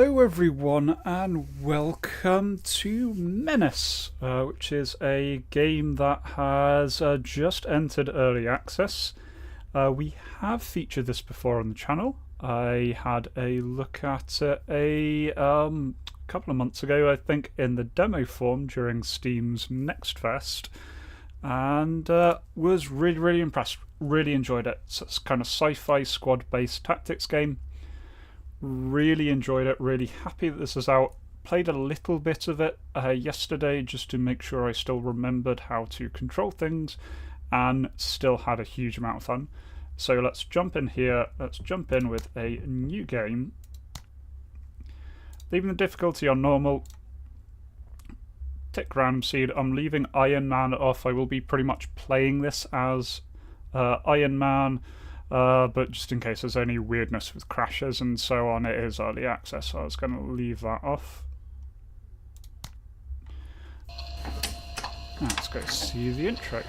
Hello everyone and welcome to Menace, which is a game that has just entered early access. We have featured this before on the channel. I had a look at it a couple of months ago, I think, in the demo form during Steam's Next Fest, and was really impressed, really enjoyed it. It's kind of sci-fi squad-based tactics game. Really enjoyed it, really happy that this is out. Played a little bit of it yesterday just to make sure I still remembered how to control things, and still had a huge amount of fun. So let's jump in here, let's jump in with a new game. Leaving the difficulty on normal. Tick random seed. I'm leaving Iron Man off. I will be pretty much playing this as Iron Man. But just in case there's any weirdness with crashes and so on, it is early access, so I was going to leave that off. Let's go see the intro.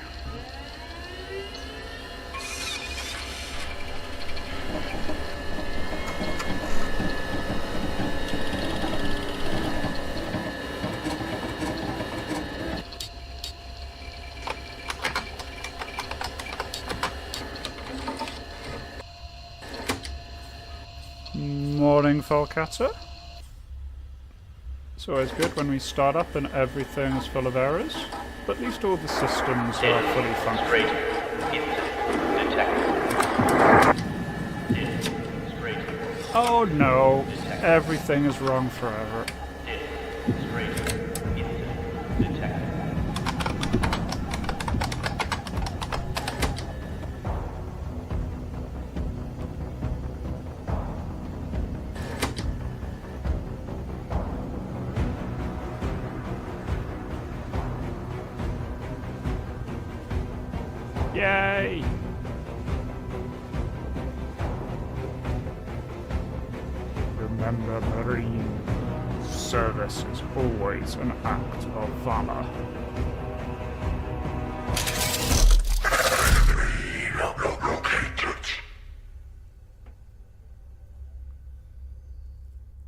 Morning, Falcatter. It's always good when we start up and everything is full of errors, but at least all the systems are fully functional. Oh no, everything is wrong forever. Yay! Remember, Marine, service is always an act of valor.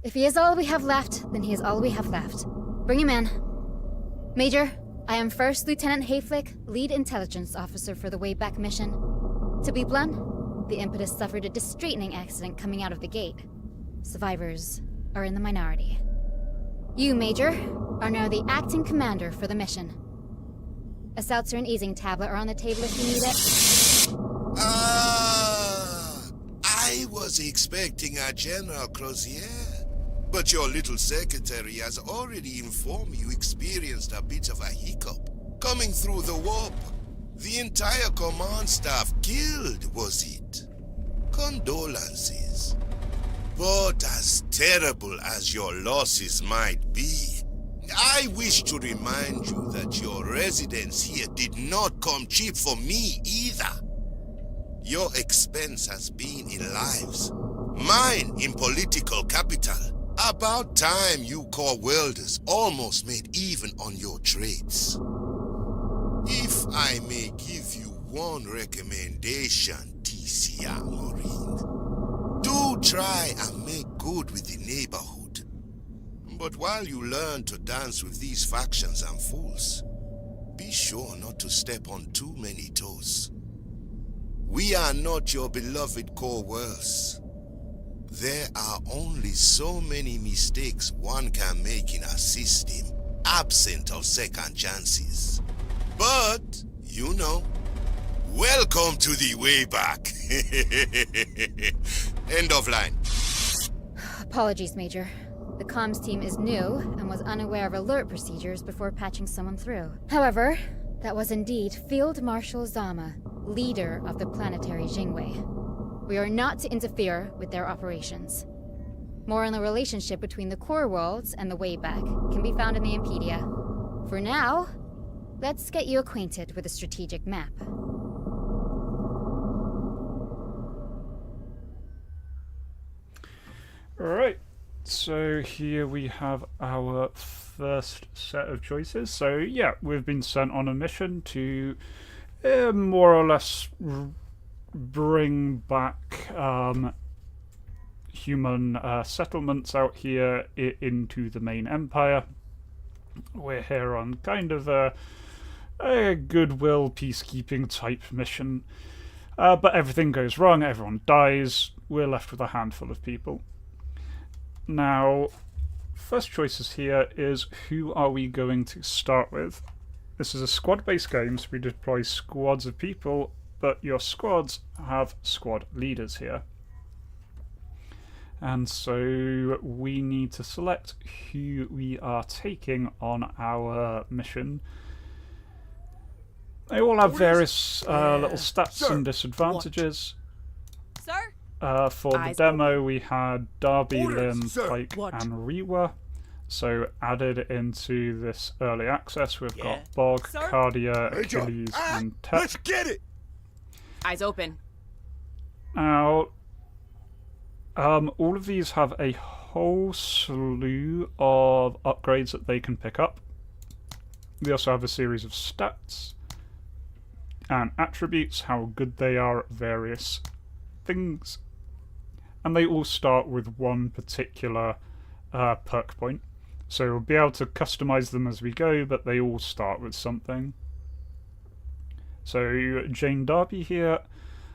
If he is all we have left, then he is all we have left. Bring him in. Major, I am First Lieutenant Hayflick, Lead Intelligence Officer for the Wayback Mission. To be blunt, the Impetus suffered a straightening accident coming out of the gate. Survivors are in the minority. You, Major, are now the acting commander for the mission. A seltzer and easing tablet are on the table if you need it. I was expecting a General Crozier. But your little secretary has already informed me you experienced a bit of a hiccup. Coming through the warp. The entire command staff killed, was it? Condolences. But as terrible as your losses might be, I wish to remind you that your residence here did not come cheap for me either. Your expense has been in lives, mine in political capital. About time you core welders almost made even on your trades. If I may give you one recommendation, TCR Marine, do try and make good with the neighborhood. But while you learn to dance with these factions and fools, be sure not to step on too many toes. We are not your beloved core worlds. There are only so many mistakes one can make in a system, absent of second chances. But, you know, welcome to the Wayback. End of line. Apologies, Major. The comms team is new and was unaware of alert procedures before patching someone through. However, that was indeed Field Marshal Zama, leader of the planetary Jingwei. We are not to interfere with their operations. More on the relationship between the core worlds and the Wayback can be found in the Impedia. For now, let's get you acquainted with the strategic map. Alright, so here we have our first set of choices. So yeah, we've been sent on a mission to more or less bring back human settlements out here into the main empire. We're here on kind of a goodwill peacekeeping type mission. But everything goes wrong, everyone dies, we're left with a handful of people. Now, first choices here is who are we going to start with? This is a squad-based game, so we deploy squads of people, but your squads have squad leaders here. And so we need to select who we are taking on our mission. They all have various little stats and disadvantages. Sir? For the demo, we had Darby, Lim, Pike, and Rewa. So added into this early access, we've got Bog, Cardia, Achilles, and Tech. Let's get it! Eyes open. Now, all of these have a whole slew of upgrades that they can pick up. They also have a series of stats and attributes, how good they are at various things. And they all start with one particular perk point. So we'll be able to customize them as we go, but they all start with something. So Jane Darby here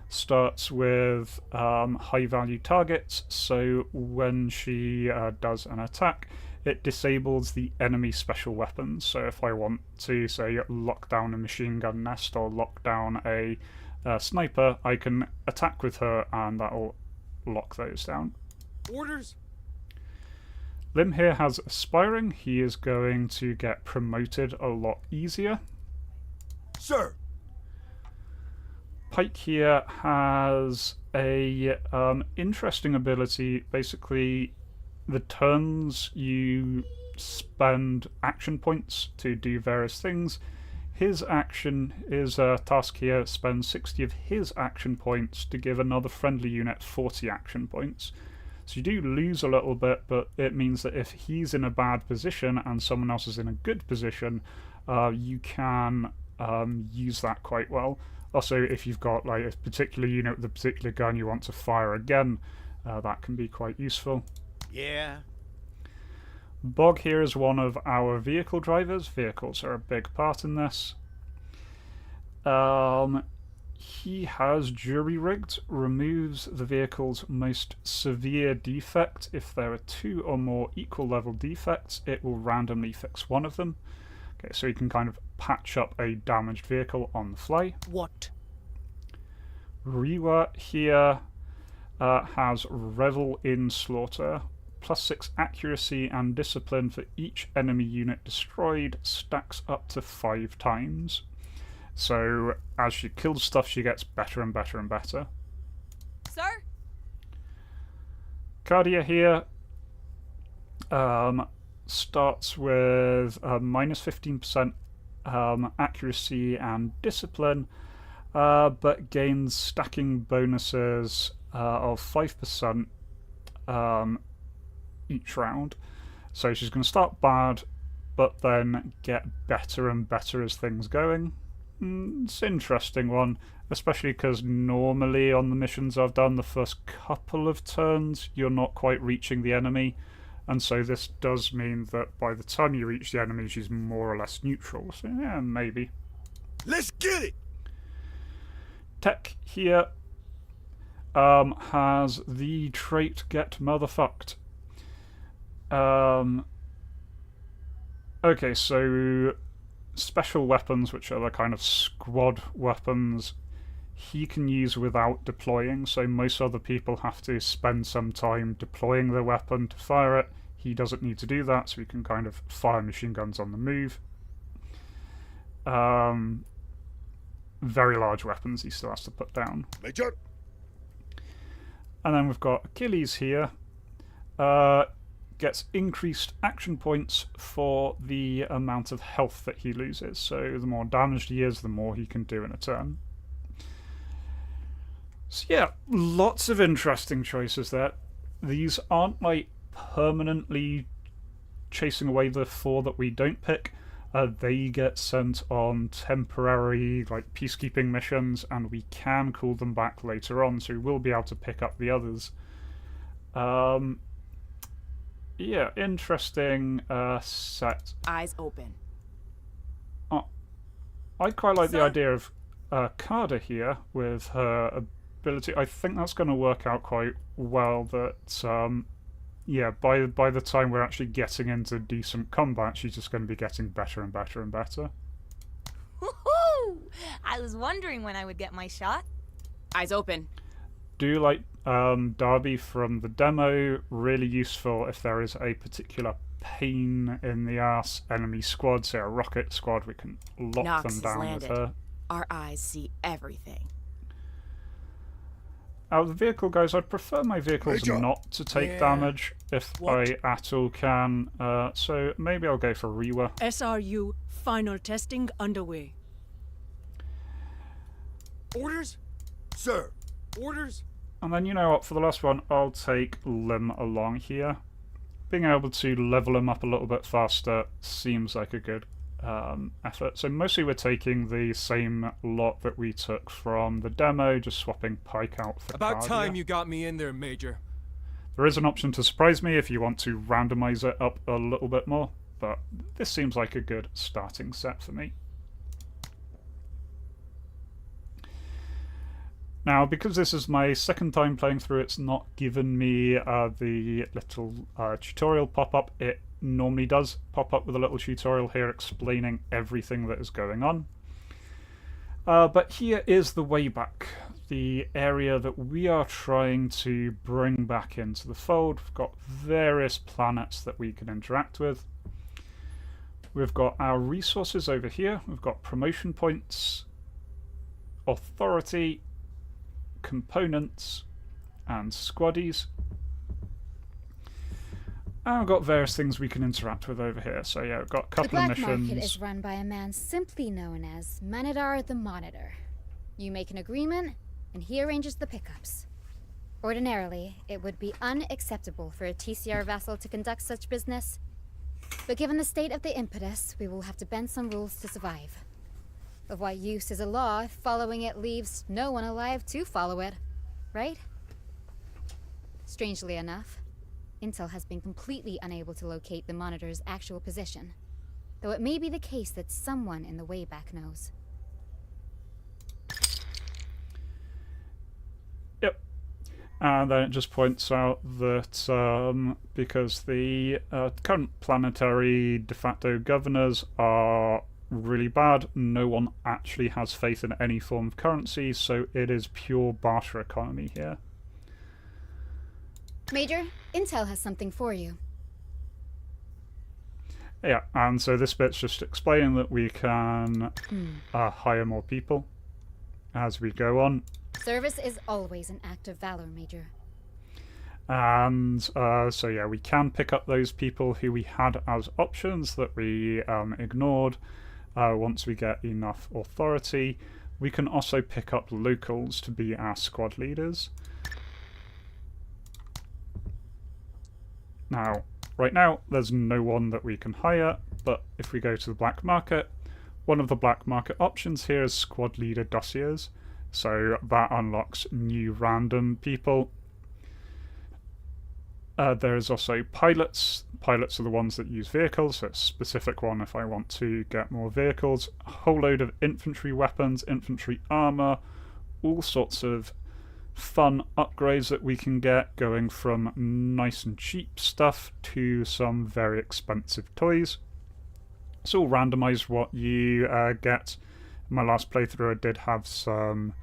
starts with high value targets, so when she does an attack, it disables the enemy special weapons. So if I want to, say, lock down a machine gun nest or lock down a sniper, I can attack with her and that will lock those down. Orders? Lim here has Aspiring. He is going to get promoted a lot easier. Sir! Pike here has a interesting ability. Basically, the turns you spend action points to do various things. His task here spends 60 of his action points to give another friendly unit 40 action points. So you do lose a little bit, but it means that if he's in a bad position and someone else is in a good position, you can use that quite well. Also, if you've got like a particular unit with a particular gun you want to fire again, that can be quite useful. Yeah. Bog here is one of our vehicle drivers. Vehicles are a big part in this. He has jury-rigged, removes the vehicle's most severe defect. If there are 2 or more equal level defects, it will randomly fix one of them. Okay, so you can kind of patch up a damaged vehicle on the fly. What? Rewa here has Revel in Slaughter. +6 accuracy and discipline for each enemy unit destroyed, stacks up to 5 times. So as she kills stuff, she gets better and better and better. Sir? Cardia here starts with -15% accuracy and discipline, but gains stacking bonuses of 5% each round. So she's going to start bad, but then get better and better as things going. It's an interesting one, especially because normally on the missions I've done, the first couple of turns you're not quite reaching the enemy, and so this does mean that by the time you reach the enemy she's more or less neutral, so yeah, maybe. Let's get it! Tech here has the trait Get Motherfucked. Okay, so special weapons, which are the kind of squad weapons, he can use without deploying, so most other people have to spend some time deploying their weapon to fire it. He doesn't need to do that, so he can kind of fire machine guns on the move. Very large weapons he still has to put down. Major. And then we've got Achilles here. Gets increased action points for the amount of health that he loses. So the more damaged he is, the more he can do in a turn. So yeah, lots of interesting choices there. These aren't like permanently chasing away the 4 that we don't pick. They get sent on temporary like peacekeeping missions, and we can call them back later on, so we will be able to pick up the others. Yeah, interesting set. Eyes open. I quite like the Sir? idea of Carter here with her ability. I think that's going to work out quite well. That yeah, by the time we're actually getting into decent combat, she's just going to be getting better and better and better. Woohoo! I was wondering when I would get my shot. Eyes open. Do you like Darby from the demo? Really useful if there is a particular pain in the ass enemy squad, say a rocket squad, we can lock Nox them has down landed. with her. Our eyes see everything. Out of the vehicle, guys, I'd prefer my vehicles Major. not to take Yeah. damage if What? I at all can. So maybe I'll go for Rewa. SRU final testing underway. Orders? Sir, orders? And then, you know what, for the last one, I'll take Lim along here. Being able to level him up a little bit faster seems like a good effort. So mostly we're taking the same lot that we took from the demo, just swapping Pike out for About Cardia. time you got me in there, Major. There is an option to surprise me if you want to randomize it up a little bit more, but this seems like a good starting set for me. Now, because this is my second time playing through, it's not given me the little tutorial pop-up. It normally does pop up with a little tutorial here explaining everything that is going on. But here is the way back, the area that we are trying to bring back into the fold. We've got various planets that we can interact with. We've got our resources over here. We've got promotion points, authority, components, and squaddies. And we've got various things we can interact with over here. So yeah, we've got a The couple of black missions. market is run by a man simply known as Manadar the Monitor. You make an agreement, and he arranges the pickups. Ordinarily, it would be unacceptable for a TCR vassal to conduct such business, but given the state of the impetus, we will have to bend some rules to survive. Of what use is a law if following it leaves no one alive to follow it, right? Strangely enough, Intel has been completely unable to locate the Monitor's actual position, though it may be the case that someone in the Wayback knows. Yep. And then it just points out that because the current planetary de facto governors are really bad, no one actually has faith in any form of currency, so it is pure barter economy here. Major, Intel has something for you. Yeah, and so this bit's just explaining that we can hire more people as we go on. Service is always an act of valor, Major. And so yeah, we can pick up those people who we had as options that we ignored. Once we get enough authority, we can also pick up locals to be our squad leaders. Now, right now, there's no one that we can hire, but if we go to the black market, one of the black market options here is squad leader dossiers. So that unlocks new random people. There is also pilots. Pilots are the ones that use vehicles, so it's a specific one if I want to get more vehicles. A whole load of infantry weapons, infantry armor, all sorts of fun upgrades that we can get, going from nice and cheap stuff to some very expensive toys. It's all randomized what you get. In my last playthrough I did have some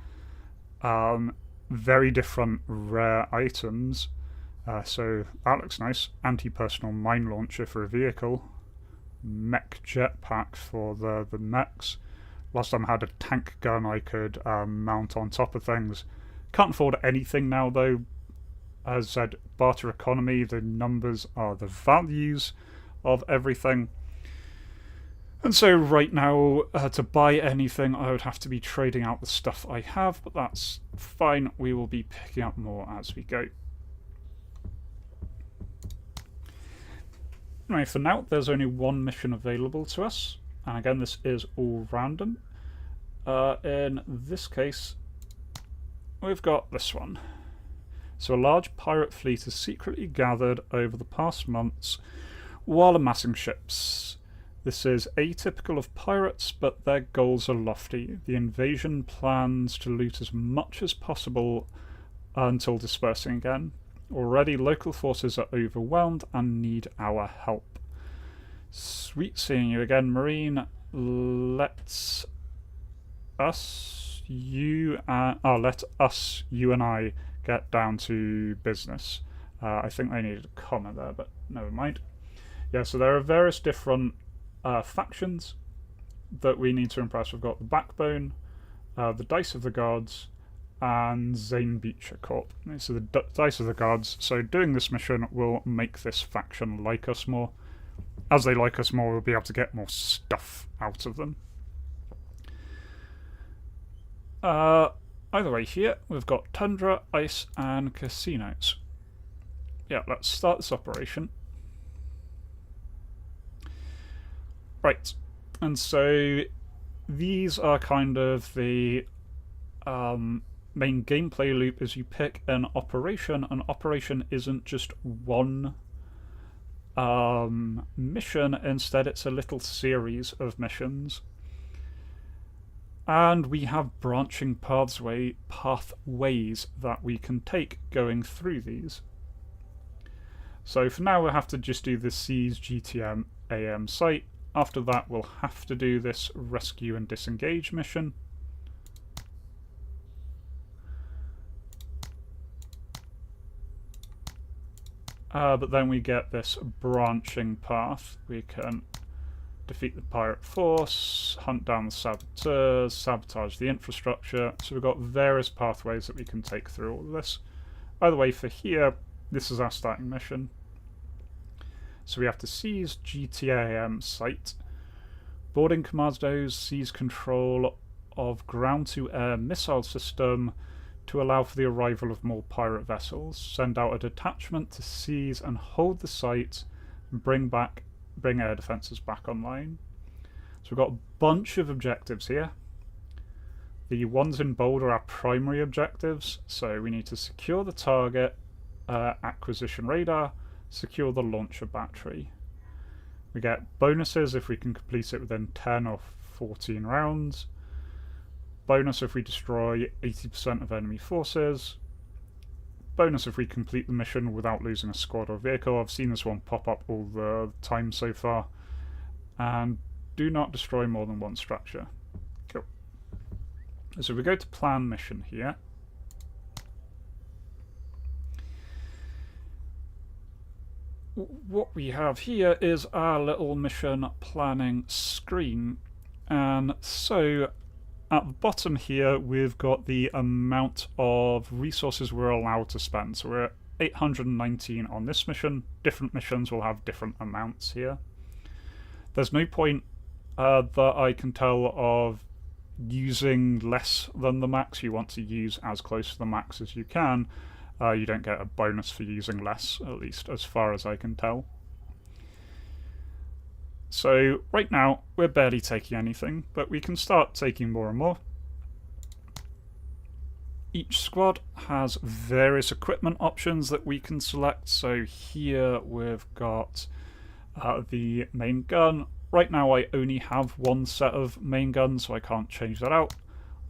very different rare items. So that looks nice. Anti-personal mine launcher for a vehicle. Mech jetpack for the mechs. Last time I had a tank gun I could mount on top of things. Can't afford anything now though. As I said, barter economy, the numbers are the values of everything. And so right now, to buy anything, I would have to be trading out the stuff I have, but that's fine. We will be picking up more as we go. Anyway, for now, there's only one mission available to us. And again, this is all random. In this case, we've got this one. So a large pirate fleet is secretly gathered over the past months while amassing ships. This is atypical of pirates, but their goals are lofty. The invasion plans to loot as much as possible until dispersing again. Already local forces are overwhelmed and need our help. Sweet seeing you again, Marine. Let us, you and I get down to business. I think they needed a comma there, but never mind. Yeah, so there are various different factions that we need to impress. We've got the Backbone, the Dice of the Gods, and Zane Beecher Corp. So the Dice of the Gods. So doing this mission will make this faction like us more. As they like us more, we'll be able to get more stuff out of them. Either way, here we've got Tundra, Ice, and Casinos. Yeah, let's start this operation. Right, and so these are kind of the main gameplay loop. As you pick an operation. An operation isn't just one mission, instead it's a little series of missions. And we have branching pathways that we can take going through these. So for now we'll have to just do the Seize GTM AM site. After that we'll have to do this rescue and disengage mission. But then we get this branching path. We can defeat the pirate force, hunt down the saboteurs, sabotage the infrastructure. So we've got various pathways that we can take through all of this. By the way, for here, this is our starting mission. So we have to seize GTAM site. Boarding commandos seize control of ground-to-air missile system to allow for the arrival of more pirate vessels. Send out a detachment to seize and hold the site and bring air defences back online. So we've got a bunch of objectives here. The ones in bold are our primary objectives. So we need to secure the target, acquisition radar, secure the launcher battery. We get bonuses if we can complete it within 10 or 14 rounds. Bonus if we destroy 80% of enemy forces. Bonus if we complete the mission without losing a squad or vehicle. I've seen this one pop up all the time so far. And do not destroy more than one structure. Cool. So we go to plan mission here. What we have here is our little mission planning screen. And so at the bottom here, we've got the amount of resources we're allowed to spend. So we're at 819 on this mission. Different missions will have different amounts here. There's no point that I can tell of using less than the max. You want to use as close to the max as you can. You don't get a bonus for using less, at least as far as I can tell. So right now we're barely taking anything, but we can start taking more and more. Each squad has various equipment options that we can select. So here we've got the main gun. Right now I only have one set of main guns, so I can't change that out.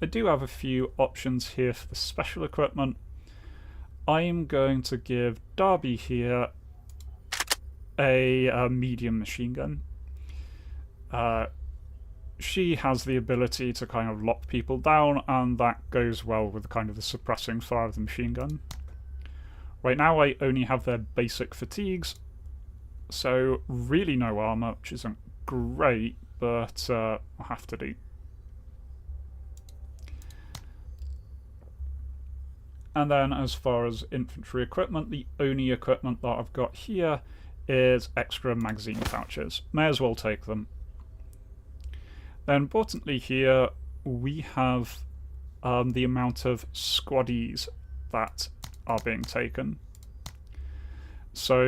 I do have a few options here for the special equipment. I'm going to give Darby here a medium machine gun. She has the ability to kind of lock people down, and that goes well with kind of the suppressing fire of the machine gun. Right now I only have their basic fatigues, so really no armour, which isn't great, but I'll have to do. And then as far as infantry equipment, the only equipment that I've got here is extra magazine pouches. May as well take them. Then importantly here, we have the amount of squaddies that are being taken. So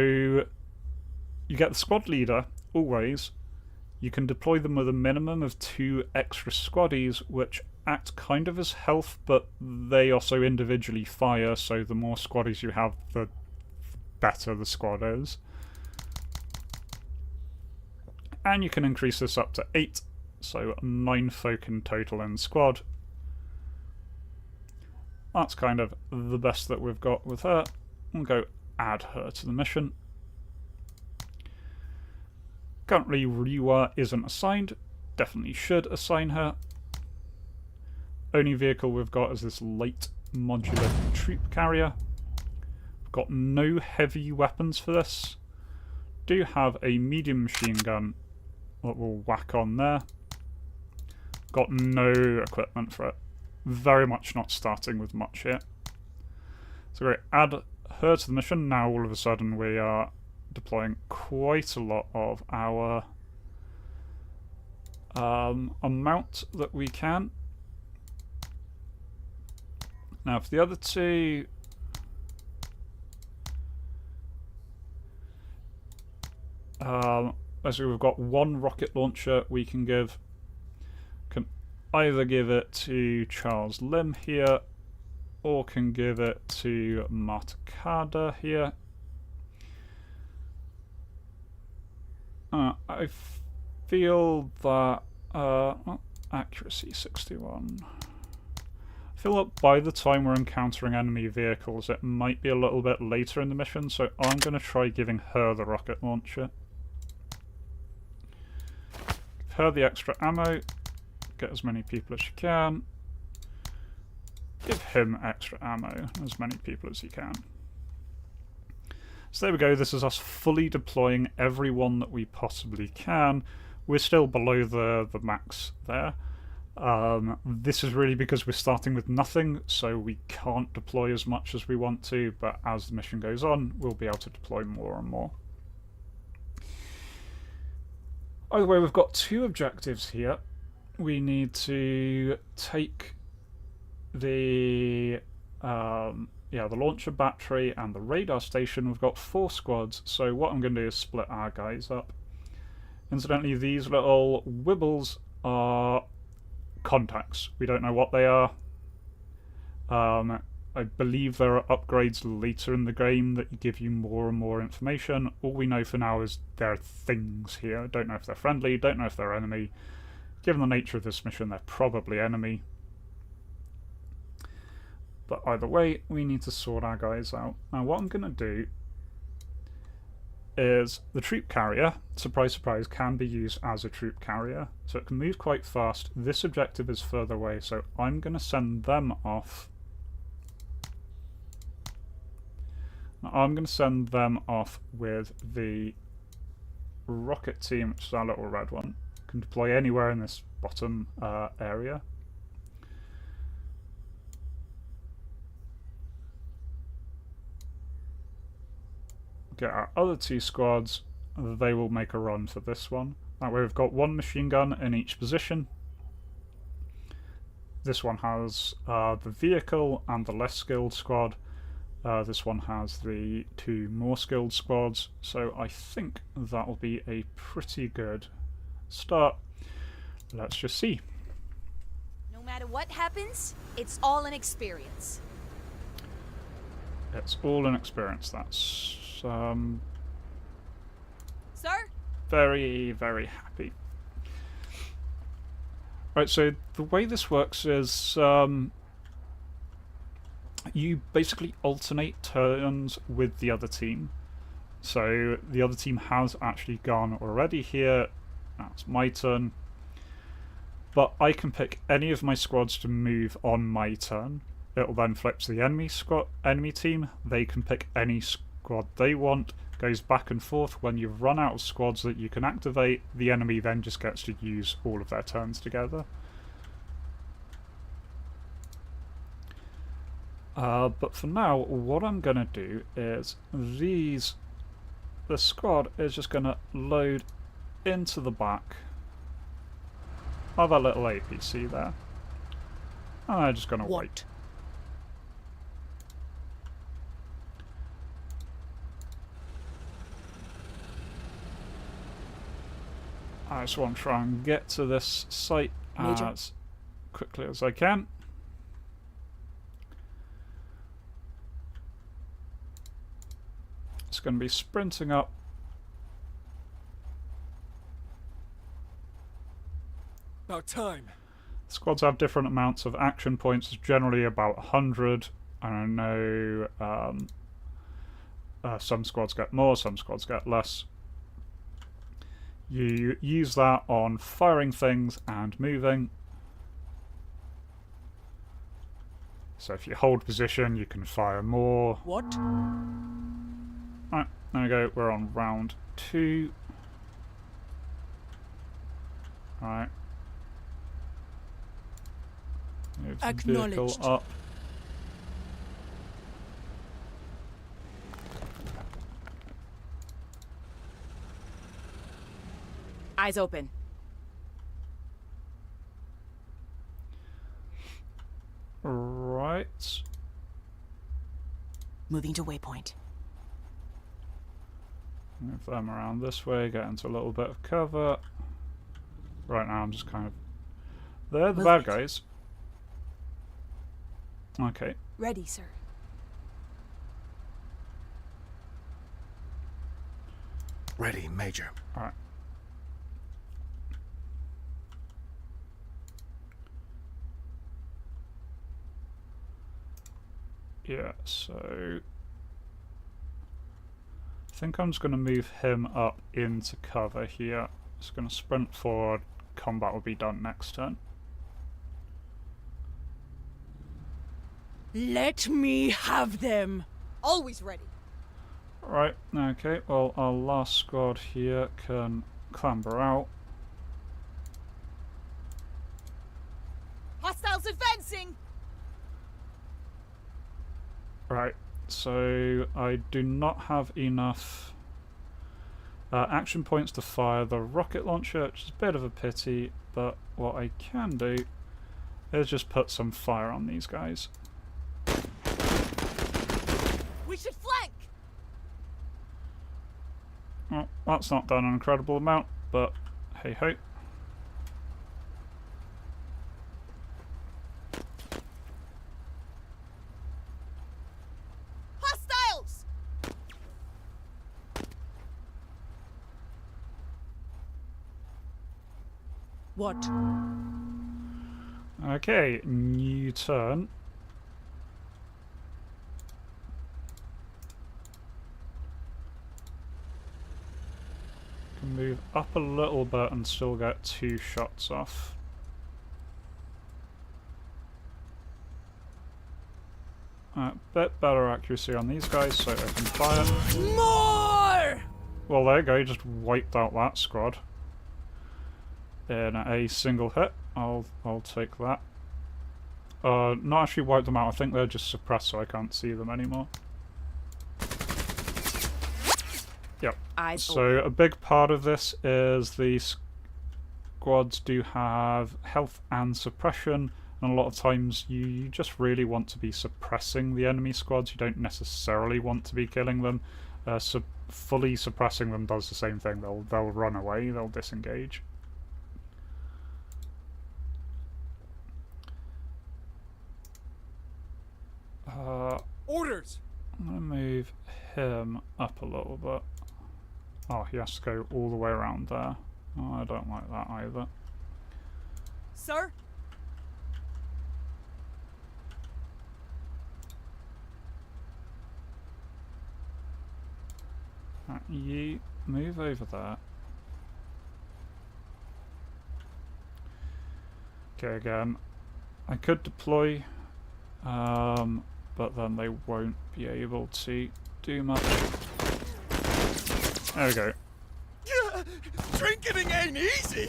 you get the squad leader, always. You can deploy them with a minimum of 2 extra squaddies, which act kind of as health, but they also individually fire, so the more squaddies you have, the better the squad is. And you can increase this up to 8, so 9 folk in total in squad. That's kind of the best that we've got with her. We'll go add her to the mission. Currently Ryua isn't assigned, definitely should assign her. Only vehicle we've got is this light modular troop carrier. We've got no heavy weapons for this. Do have a medium machine gun that we'll whack on there. Got no equipment for it. Very much not starting with much here. So we add her to the mission. Now all of a sudden we are deploying quite a lot of our amount that we can. Now for the other two, basically we've got one rocket launcher we can give. Can either give it to Charles Lim here, or can give it to Matakada here. I feel that accuracy 61. I feel that by the time we're encountering enemy vehicles, it might be a little bit later in the mission, so I'm going to try giving her the rocket launcher. Give her the extra ammo, get as many people as you can. Give him extra ammo, as many people as you can. So there we go, this is us fully deploying everyone that we possibly can. We're still below the max there. This is really because we're starting with nothing, so we can't deploy as much as we want to, but as the mission goes on, we'll be able to deploy more and more. Either way, we've got 2 objectives here. We need to take the the launcher battery and the radar station. We've got 4 squads, so what I'm going to do is split our guys up. Incidentally, these little wibbles are contacts. We don't know what they are. I believe there are upgrades later in the game that give you more and more information. All we know for now is there are things here. Don't know if they're friendly, don't know if they're enemy. Given the nature of this mission, they're probably enemy. But either way, we need to sort our guys out. Now what I'm going to do is the troop carrier, surprise surprise, can be used as a troop carrier. So it can move quite fast. This objective is further away, so I'm going to send them off. Now, I'm going to send them off with the rocket team, which is our little red one. Can deploy anywhere in this bottom area. Get our other 2 squads, they will make a run for this one. That way we've got 1 machine gun in each position. This one has the vehicle and the less skilled squad. This one has the 2 more skilled squads, so I think that will be a pretty good start. Let's just see. No matter what happens, it's all an experience. It's all an experience. That's Sir? very, very happy. Right, so the way this works is you basically alternate turns with the other team. So the other team has actually gone already here. That's my turn. But I can pick any of my squads to move on my turn. It'll then flip to the enemy team. They can pick any squad they want. Goes back and forth. When you've run out of squads that you can activate, the enemy then just gets to use all of their turns together. But for now, what I'm going to do is the squad is just going to load into the back of a little APC there. And I'm just going to wait. I just want to try and get to this site Major. as quickly as I can. It's going to be sprinting up. About time. Squads have different amounts of action points, it's generally about 100. And I know some squads get more, some squads get less. You use that on firing things and moving. So if you hold position, you can fire more. What? Right, there we go, we're on round 2. Right. Move the vehicle Acknowledged. up. Eyes open. Right. Moving to waypoint. Move them around this way, get into a little bit of cover. Right now I'm just kind of... They're the bad guys. Okay. Ready, sir. Ready, Major. Alright. Yeah, so... I think I'm just going to move him up into cover here. Just going to sprint forward. Combat will be done next turn. Let me have them. Always ready. Right, okay, well our last squad here can clamber out. Hostiles advancing! Right, so I do not have enough action points to fire the rocket launcher, which is a bit of a pity, but what I can do is just put some fire on these guys. We should flank! Well, that's not done an incredible amount, but hey ho. Hostiles! What? Okay, new turn. Can move up a little bit and still get 2 shots off. Bit better accuracy on these guys, so I can fire. More! Well, there you go, you just wiped out that squad in a single hit. I'll take that. Not actually wiped them out. I think they're just suppressed, so I can't see them anymore. Yep. Eyes So open. a big part of this is the squads do have health and suppression, and a lot of times you just really want to be suppressing the enemy squads. You don't necessarily want to be killing them. Fully suppressing them does the same thing. They'll run away. They'll disengage. Orders! I'm gonna move him up a little bit. Oh, he has to go all the way around there. Oh, I don't like that either. Sir? Right, you move over there. Okay, again, I could deploy, but then they won't be able to do much. There we go. Drinking ain't easy!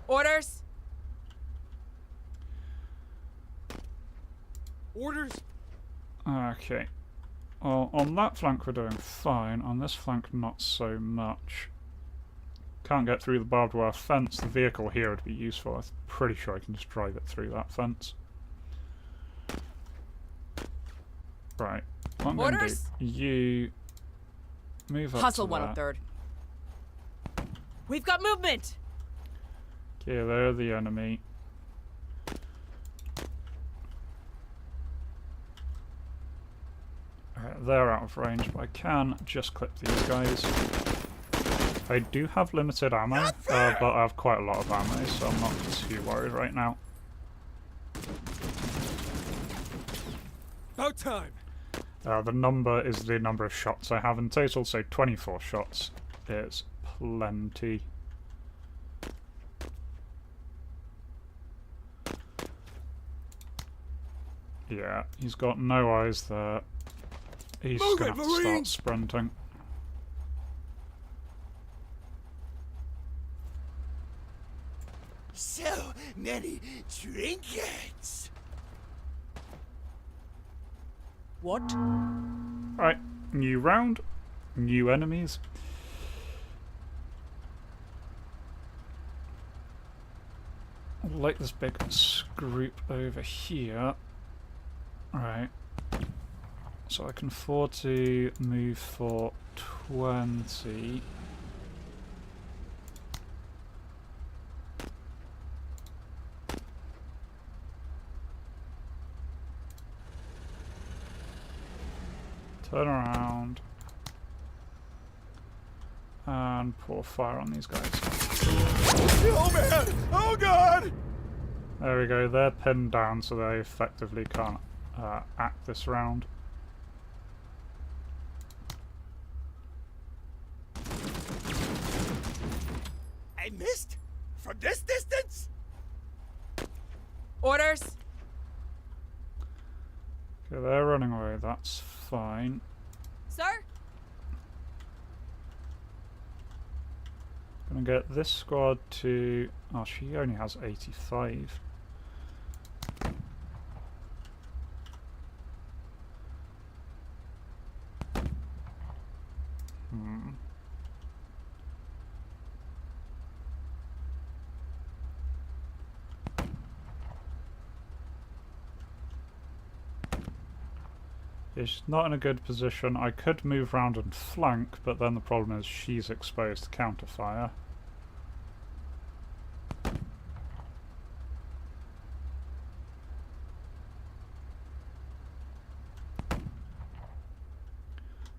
Orders. Orders? Okay. Well, on that flank we're doing fine. On this flank, not so much. Can't get through the barbed wire fence. The vehicle here would be useful. I'm pretty sure I can just drive it through that fence. Right. What I'm going to do, Orders? you move up Hustle to 103rd. We've got movement! Okay, they're the enemy. Alright, they're out of range, but I can just clip these guys. I do have limited ammo, but I have quite a lot of ammo, so I'm not too worried right now. About time. The number is the number of shots I have in total, so 24 shots is plenty. Yeah, he's got no eyes there. He's Move gonna it, have to start Marine! sprinting. So many trinkets. What? Right, new round, new enemies. Like this big group over here. Right. So I can afford to move for 20. Turn around and pour fire on these guys. Oh man! Oh god! There we go, they're pinned down so they effectively can't act this round. I missed? From this distance? Orders? Okay, they're running away, that's fine. Sir? Gonna get this squad to... oh, she only has 85. She's not in a good position. I could move round and flank, but then the problem is she's exposed to counterfire.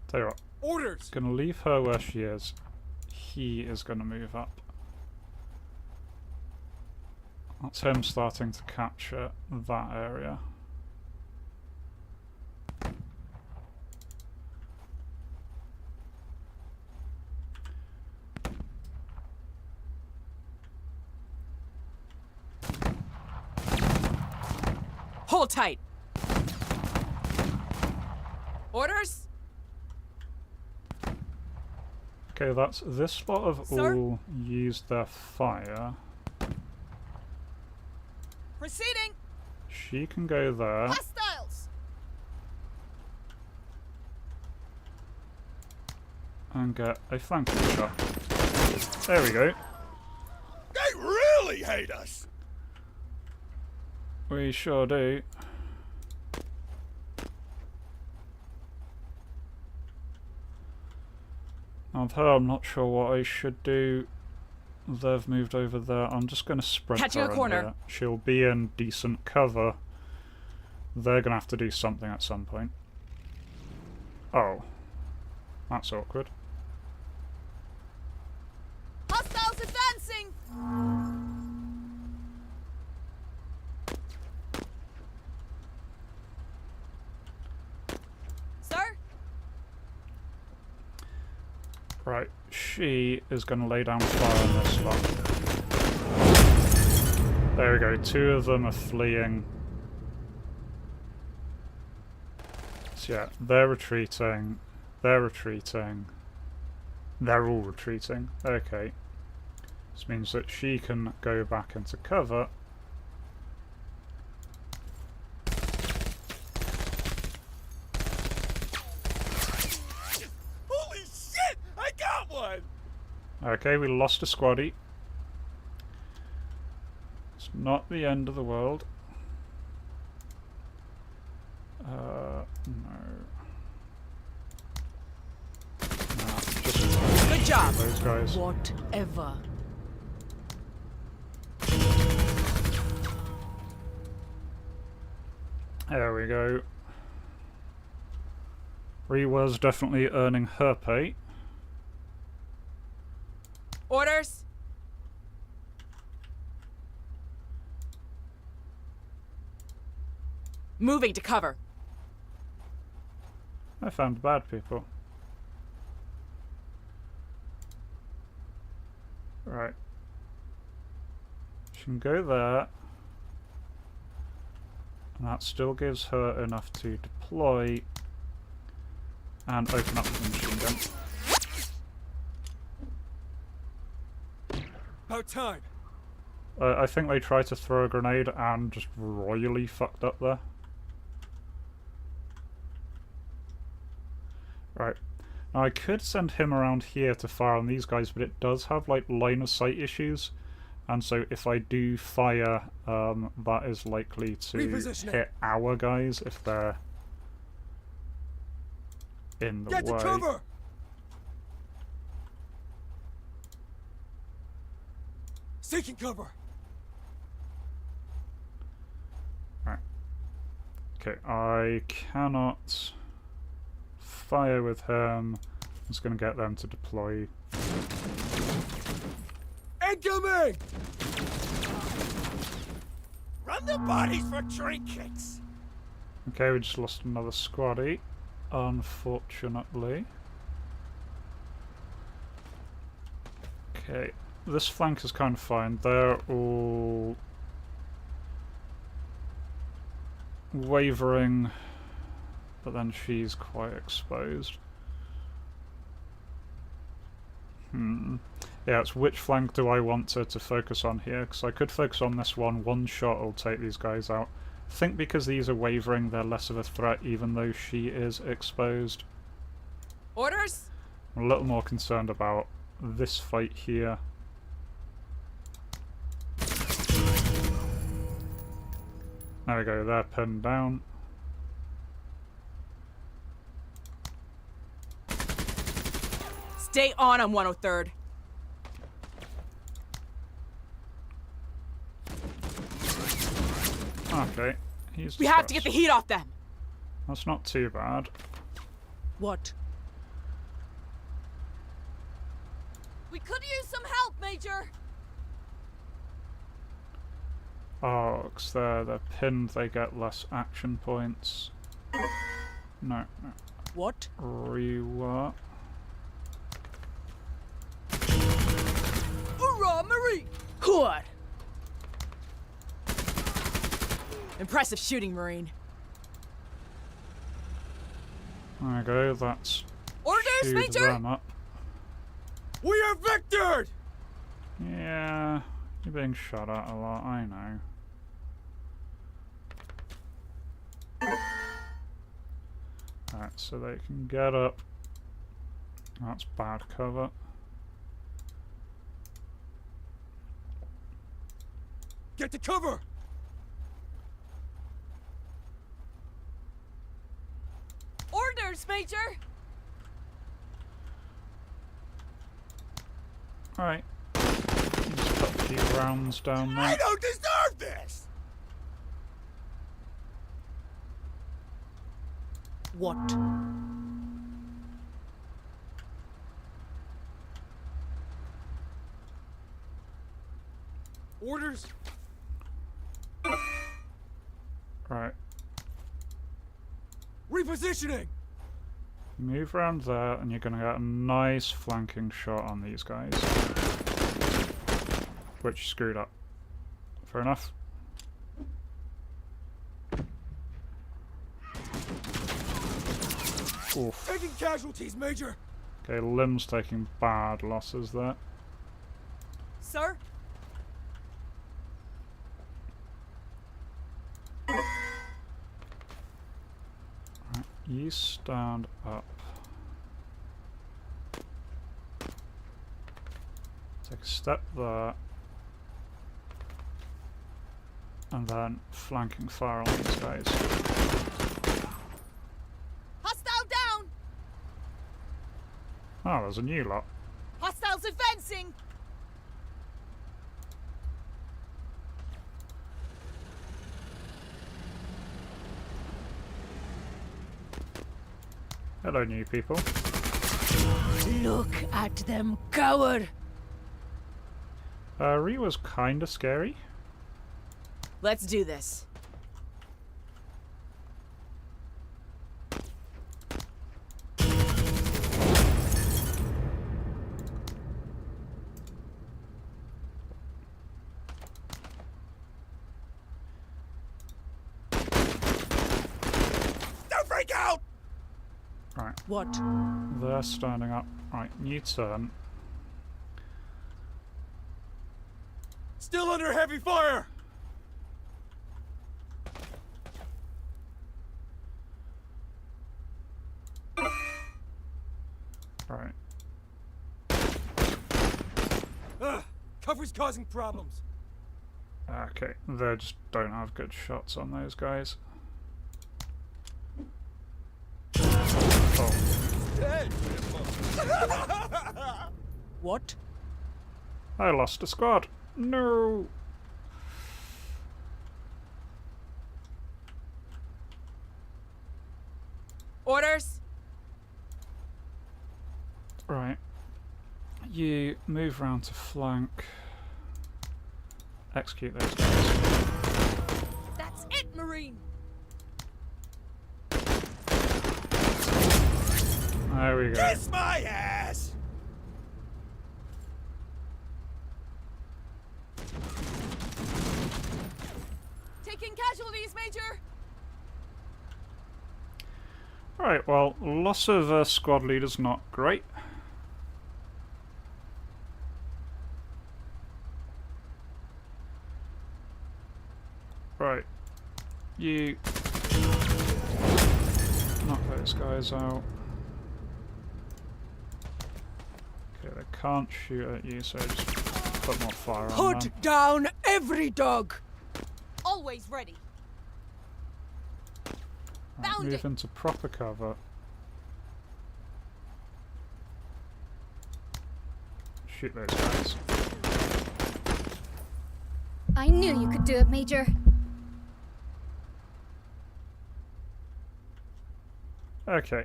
Tell you what, Orders! gonna leave her where she is. He is gonna move up. That's him starting to capture that area. Hold tight. Orders? Okay, that's this spot have Sir? all used their fire. Proceeding. She can go there Hostiles. and get a flanking shot. There we go. They really hate us! We sure do. Now with her, I'm not sure what I should do. They've moved over there. I'm just going to sprint Catching her a in corner. here. She'll be in decent cover. They're going to have to do something at some point. Oh. That's awkward. Hostiles advancing. Sir? Right, she is going to lay down fire on this one. There we go, 2 of them are fleeing. So yeah, they're retreating. They're retreating. They're all retreating. Okay. This means that she can go back into cover. Holy shit! I got one! Okay, we lost a squaddy. It's not the end of the world. No. Nah, just Good job. those guys. Whatever. There we go. Rewa's definitely earning her pay. Orders. Moving to cover. I found bad people. Right. She can go there. And that still gives her enough to deploy and open up the machine gun. About time. I think they tried to throw a grenade and just royally fucked up there. Right. Now I could send him around here to fire on these guys, but it does have like line of sight issues. And so if I do fire, that is likely to hit our guys if they're in the way. Get to cover! Seeking cover! Right. Okay, I cannot fire with him. I'm just going to get them to deploy. Incoming! Run the bodies for trinkets! Okay, we just lost another squaddy, unfortunately. Okay, this flank is kind of fine. They're all wavering, but then she's quite exposed. Yeah, it's which flank do I want to focus on here, because I could focus on this one. One shot will take these guys out. I think because these are wavering, they're less of a threat, even though she is exposed. Orders. I'm a little more concerned about this fight here. There we go, they're pinned down. Stay on 103rd. Okay, he's We have to get the heat off them. That's not too bad. What? We could use some help, Major. Oh, because they're pinned, they get less action points. No, no. What? Rework. Hoorah, Marie! Good. Impressive shooting, Marine. There we go, that's Orders, chewed Major! them up. We are victored! Yeah, you're being shot at a lot, I know. Alright, so they can get up. That's bad cover. Get to cover! Orders, Major! Alright. Just put a few rounds down I there. don't deserve this! What? Orders? Right. Repositioning! Move around there and you're going to get a nice flanking shot on these guys. Which screwed up. Fair enough. Oof. Taking casualties, Major! Okay, Lim's taking bad losses there. Sir? Right, you stand up. Take a step there. And then flanking fire on these guys. Hostile down! Oh, there's a new lot. Hostiles advancing! Hello, new people. Look at them cower! Ree was kinda scary. Let's do this. Don't freak out! Right, What? they're standing up. Right, new turn. Still under heavy fire! Right. Cover's causing problems. Okay, they just don't have good shots on those guys. Oh, Dead. What? I lost a squad. No. Orders? Right. You move round to flank. Execute those guys. That's it, Marine! There we go. Kiss my ass! Taking casualties, Major! Right, well, loss of squad leaders not great. Right. You knock those guys out. Okay, they can't shoot at you, so just put more fire on them. Put down every dog! Always ready. Right, Found move it. into proper cover. Shoot those guys. I knew you could do it, Major. Okay.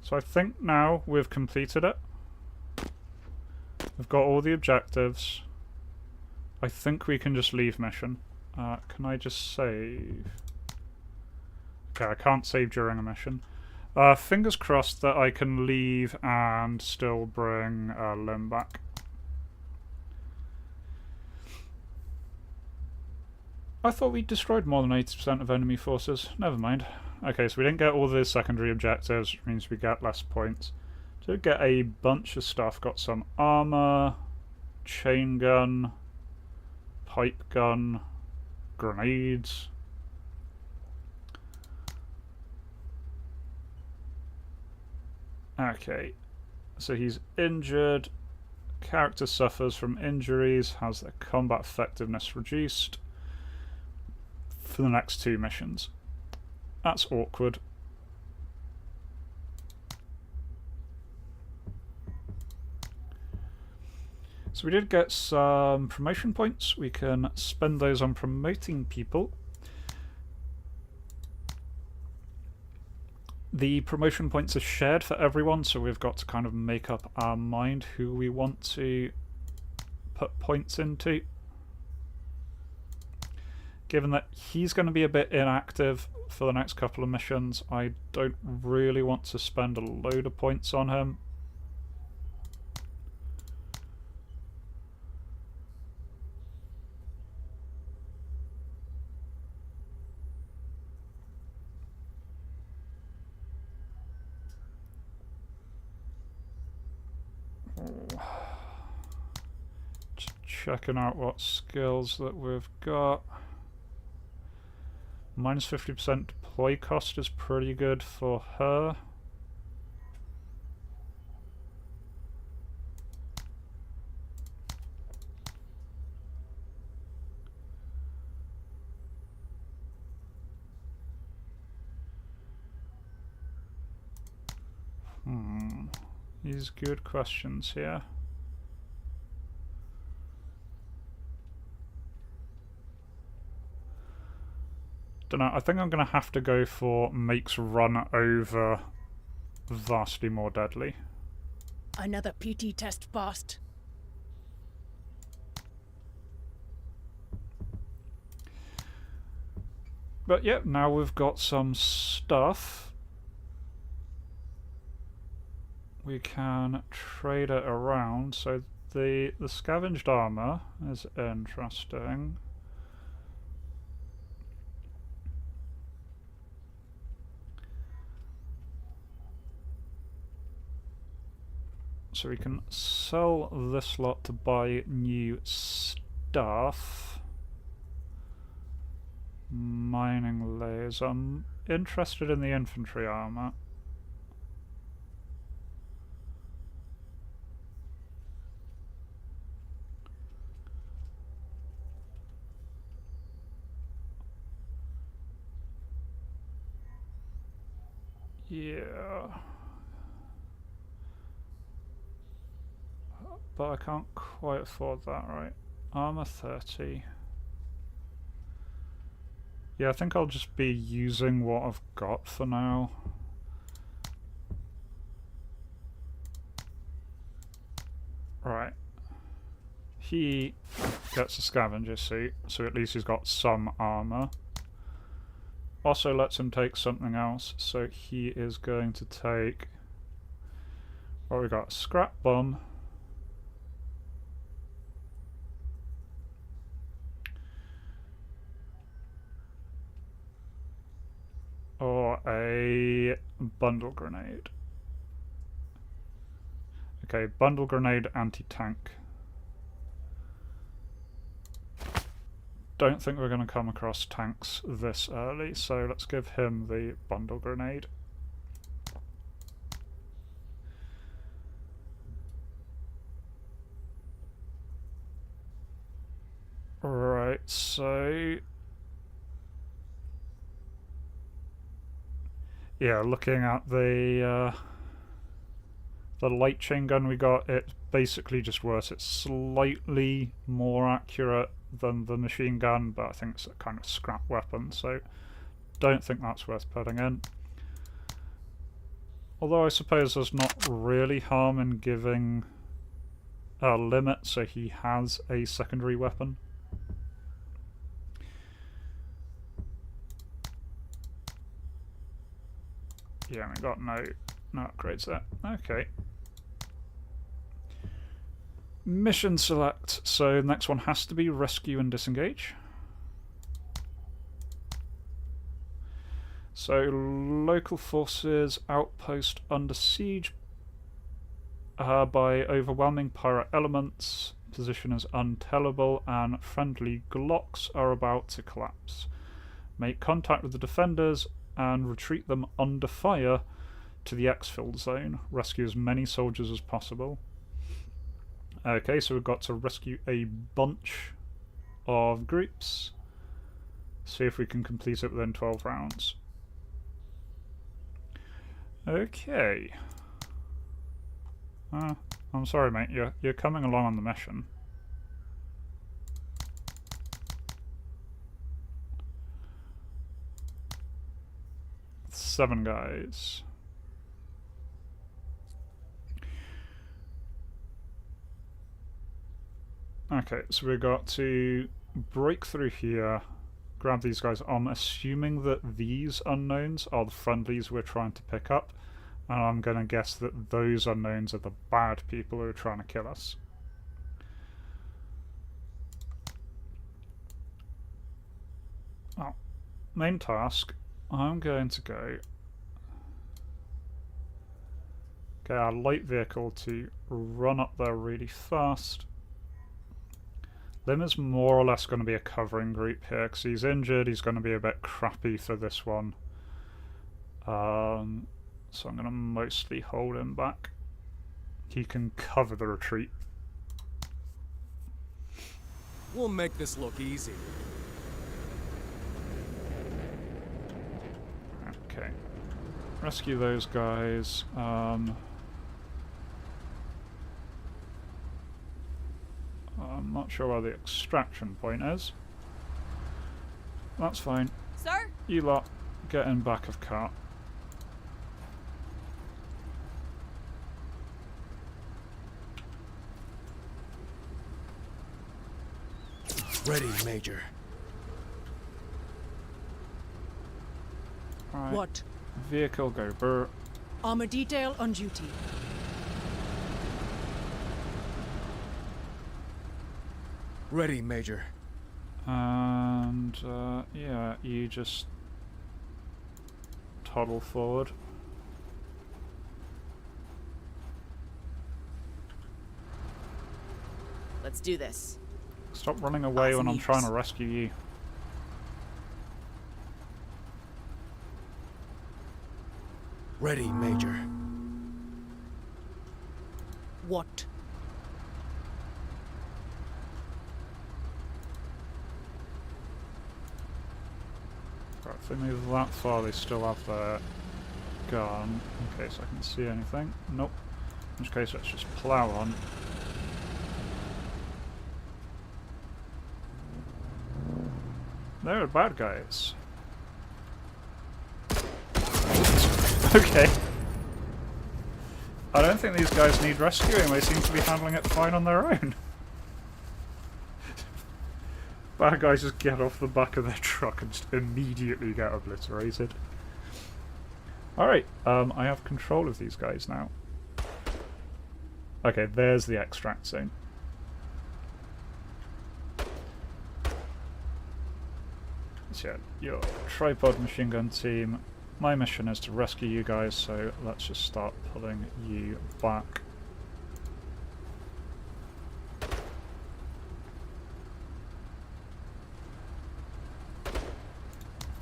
So I think now we've completed it. We've got all the objectives. I think we can just leave mission. Can I just save? Okay, I can't save during a mission. Fingers crossed that I can leave and still bring Lim back. I thought we destroyed more than 80% of enemy forces. Never mind. Okay, so we didn't get all the secondary objectives, which means we get less points. Did get a bunch of stuff. Got some armor, chain gun, pipe gun, grenades. Okay, so he's injured. Character suffers from injuries, has their combat effectiveness reduced for the next 2 missions. That's awkward. So we did get some promotion points. We can spend those on promoting people. The promotion points are shared for everyone, so we've got to kind of make up our mind who we want to put points into. Given that he's going to be a bit inactive for the next couple of missions, I don't really want to spend a load of points on him. Just checking out what skills that we've got. Minus 50% deploy cost is pretty good for her. These good questions here. Don't know, I think I'm going to have to go for makes run over vastly more deadly. Another PT test passed. But yeah, now we've got some stuff. We can trade it around. So the scavenged armor is interesting. So we can sell this lot to buy new stuff. Mining layers. I'm interested in the infantry armor. Yeah. But I can't quite afford that, right? Armor 30. Yeah, I think I'll just be using what I've got for now. Right. He gets a scavenger suit, so at least he's got some armor. Also lets him take something else, so he is going to take... What we got? Scrap bomb. Or a bundle grenade. Okay, bundle grenade, anti-tank. Don't think we're going to come across tanks this early, so let's give him the bundle grenade. Right, so... Yeah, looking at the light chain gun we got, it's basically just worse. It's slightly more accurate than the machine gun, but I think it's a kind of scrap weapon, so don't think that's worth putting in. Although I suppose there's not really harm in giving a limit so he has a secondary weapon. Yeah, we got no upgrades there. Okay. Mission select. So the next one has to be rescue and disengage. So local forces outpost under siege by overwhelming pirate elements. Position is untellable and friendly Glocks are about to collapse. Make contact with the defenders and retreat them under fire to the exfil zone. Rescue as many soldiers as possible. Okay, so we've got to rescue a bunch of groups. See if we can complete it within 12 rounds. Okay. I'm sorry, mate. You're coming along on the mission. Seven guys. Okay, so we've got to break through here, grab these guys. I'm assuming that these unknowns are the friendlies we're trying to pick up, and I'm going to guess that those unknowns are the bad people who are trying to kill us. Oh, main task. I'm going to go get our light vehicle to run up there really fast. Lim is more or less going to be a covering group here because he's injured. He's going to be a bit crappy for this one. So I'm going to mostly hold him back. He can cover the retreat. We'll make this look easy. Okay. Rescue those guys. I'm not sure where the extraction point is. That's fine. Sir? You lot, get in back of cart. Ready, Major. Right. What? Vehicle go brr. Armor detail on duty. Ready, Major. And yeah, you just toddle forward. Let's do this. Stop running away when I'm Awesome trying to news. rescue you. Ready, Major. What? Right, if they move that far, they still have their gun, in case I can see anything. Nope. In which case, let's just plow on. They're bad guys. Okay. I don't think these guys need rescuing, they seem to be handling it fine on their own. Bad guys just get off the back of their truck and just immediately get obliterated. Alright, I have control of these guys now. Okay, there's the extract zone. So yeah, your tripod machine gun team. My mission is to rescue you guys, so let's just start pulling you back.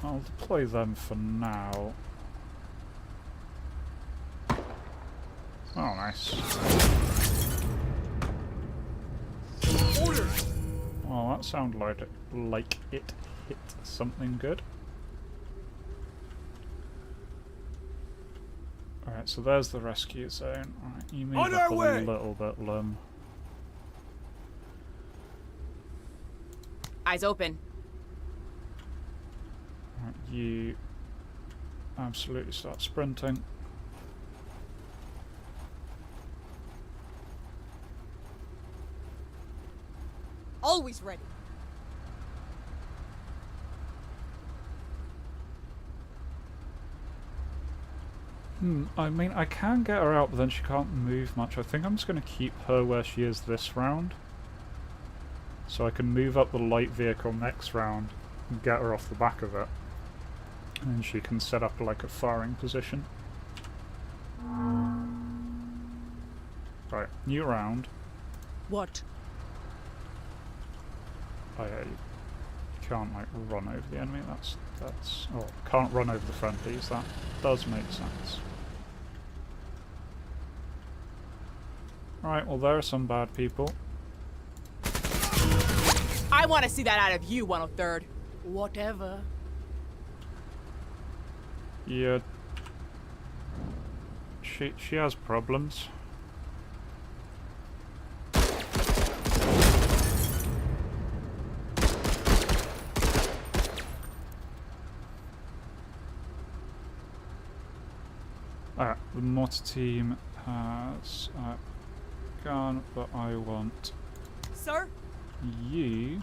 I'll deploy them for now. Oh, nice. Orders! Well, that sounded like it hit something good. Alright, so there's the rescue zone. Alright, you move On up our a way! little bit, Lum. Eyes open. Alright, you absolutely start sprinting. Always ready. I mean, I can get her out, but then she can't move much. I think I'm just going to keep her where she is this round. So I can move up the light vehicle next round and get her off the back of it. And then she can set up like a firing position. Right, new round. What? Oh yeah, you can't like run over the enemy, that's oh, can't run over the friendlies, that does make sense. Right, well there are some bad people. I want to see that out of you, 103rd. Whatever. Yeah. She has problems. Alright, the mortar team has gone, but I want Sir? you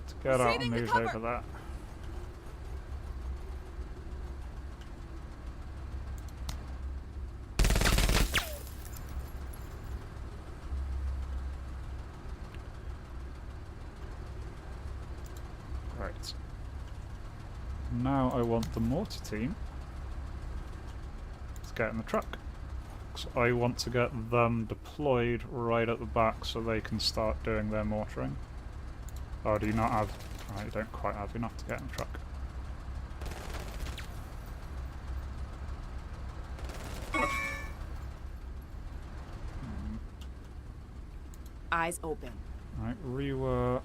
to get out and Receiving the move cover. over that. Right. Now I want the mortar team to get in the truck. So I want to get them deployed right at the back so they can start doing their mortaring. Oh, do you not have... Oh, you don't quite have enough to get in the truck. Eyes open. Right, rework,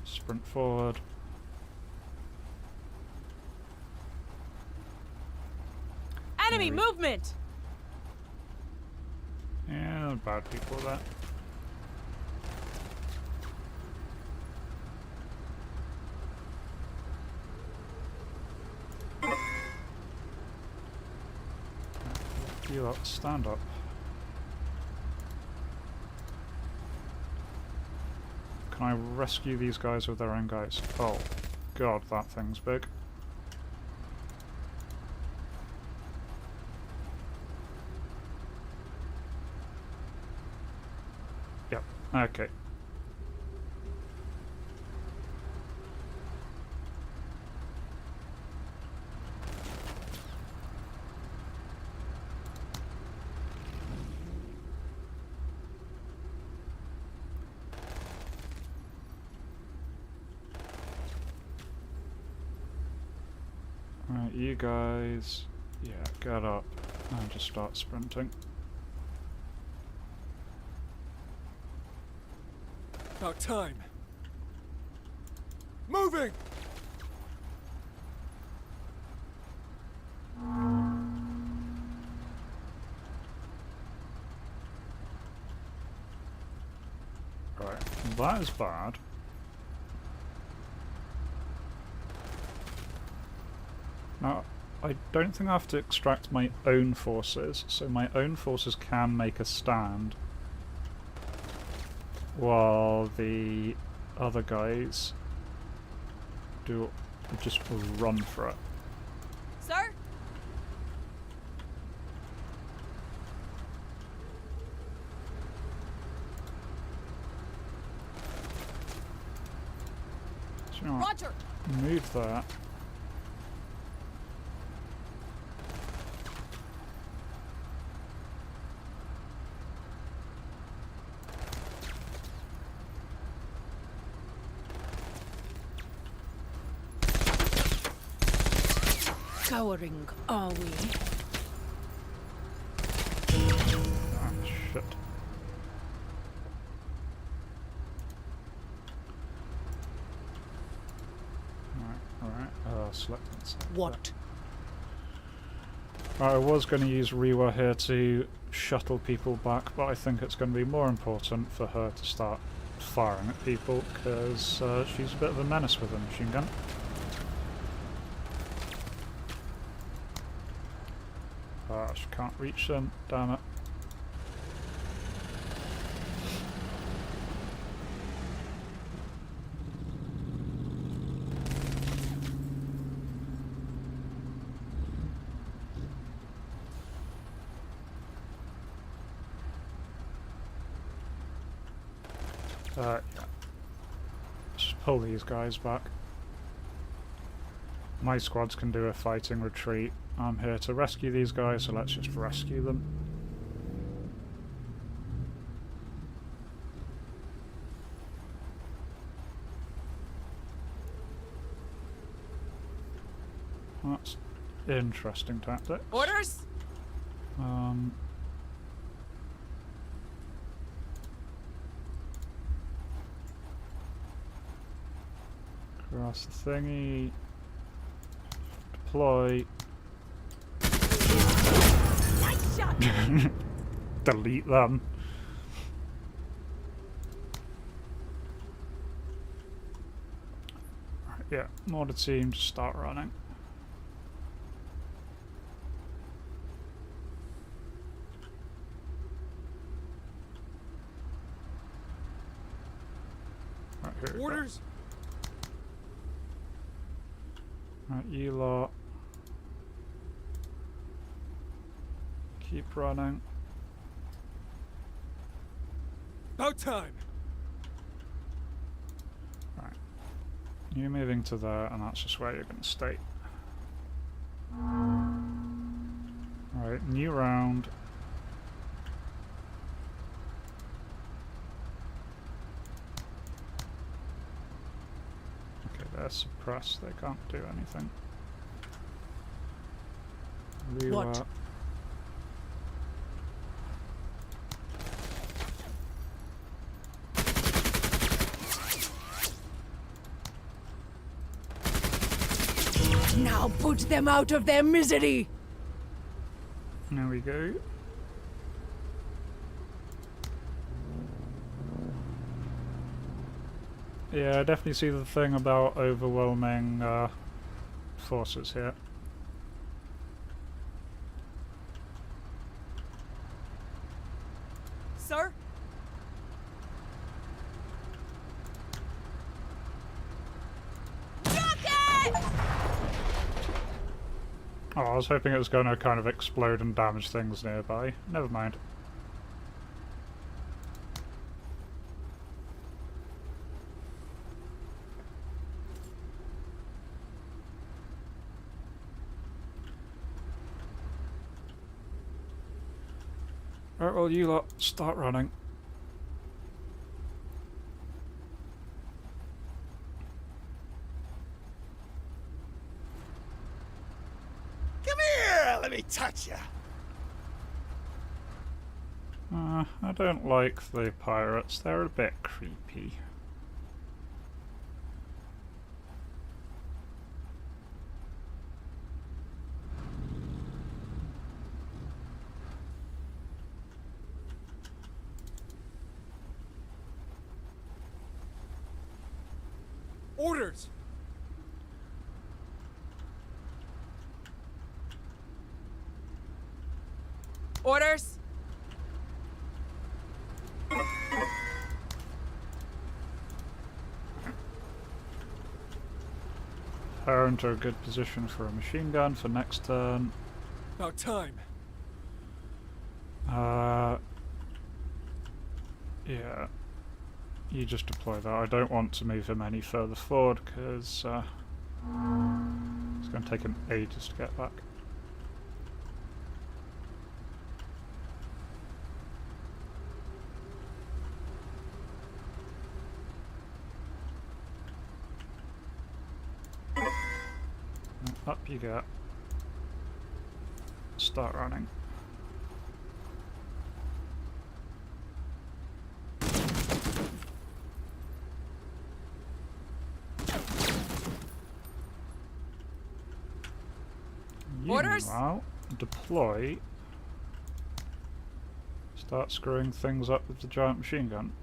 sprint forward. Enemy Right. movement! Yeah, bad people there. You lot, stand up. Can I rescue these guys with their own guys? Oh, God, that thing's big. Yep, okay. Right, you guys, yeah, get up and just start sprinting. About time. Moving! Right, that is bad. Now, I don't think I have to extract my own forces, so my own forces can make a stand while the other guys do just run for it. Sir? So, you know what, Roger! move that. Cowering, are we? Ah, shit. Alright, select inside. What? I was going to use Rewa here to shuttle people back, but I think it's going to be more important for her to start firing at people, because she's a bit of a menace with a machine gun. She can't reach them, damn it. Yeah. Just pull these guys back. My squads can do a fighting retreat. I'm here to rescue these guys, so let's just rescue them. That's interesting tactics. Orders? Cross the thingy. Deploy. Nice shot! Delete them. Right, yeah, mortar team, just start running. Right, here we go. Orders? Right, you lot. Keep running. About time. Right. You're moving to there, and that's just where you're going to stay. Alright, new round. Okay, they're suppressed. They can't do anything. What? Now put them out of their misery! There we go. Yeah, I definitely see the thing about overwhelming forces here. Sir? Rocket! Oh, I was hoping it was going to kind of explode and damage things nearby. Never mind. Alright, well, you lot start running. Come here, let me touch you. I don't like the pirates. They're a bit creepy. Orders. Orders? Fire into a good position for a machine gun for next turn. About time. Yeah. You just deploy that. I don't want to move him any further forward because it's going to take him ages to get back. Up you get. Start running. Orders? Meanwhile, deploy. Start screwing things up with the giant machine gun.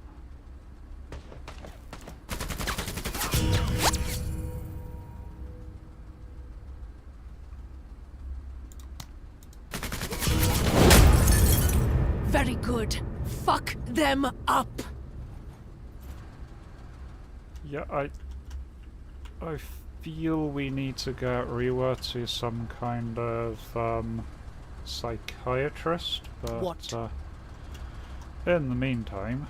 Very good. Fuck them up. Yeah, I feel we need to get Rewa to some kind of psychiatrist, but What? In the meantime,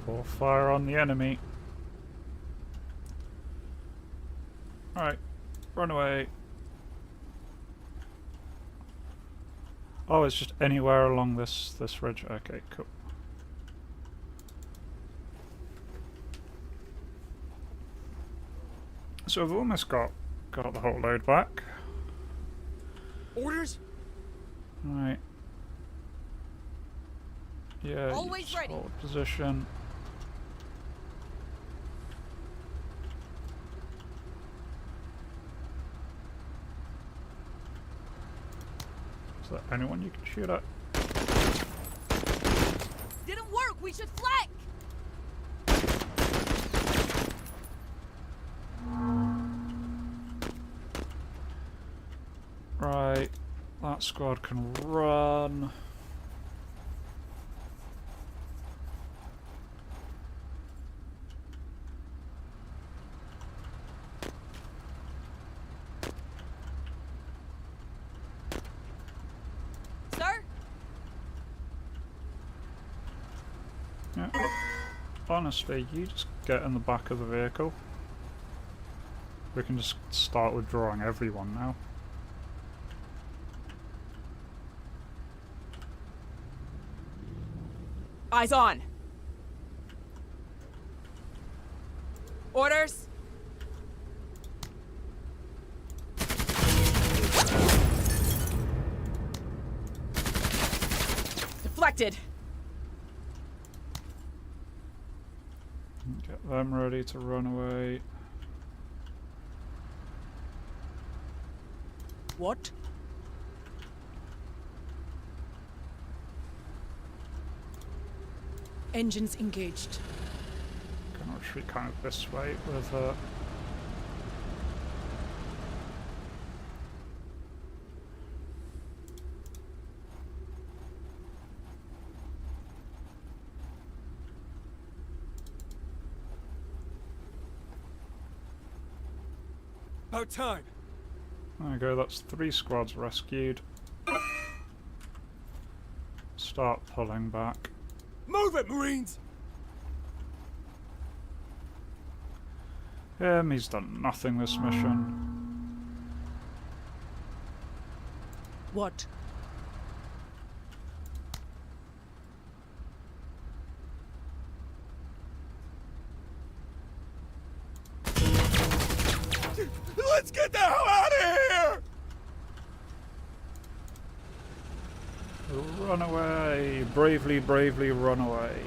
pour fire on the enemy. Alright, run away. Oh, it's just anywhere along this ridge. Okay, cool. So we've almost got the whole load back. Orders? Right. Yeah, Always just ready. hold position. Is there anyone you can shoot at? Didn't work. We should flank. Right, that squad can run. Sir? Yeah. Honestly, you just get in the back of the vehicle. We can just start withdrawing everyone now. Eyes on. Orders? Deflected. Get them ready to run away. What? Engines engaged. Gonna retreat kind of this way with About time. There we go, that's 3 squads rescued. Start pulling back. Move it, Marines! He's done nothing this mission. What? Let's get the hell out of here! Run away! Bravely, bravely run away.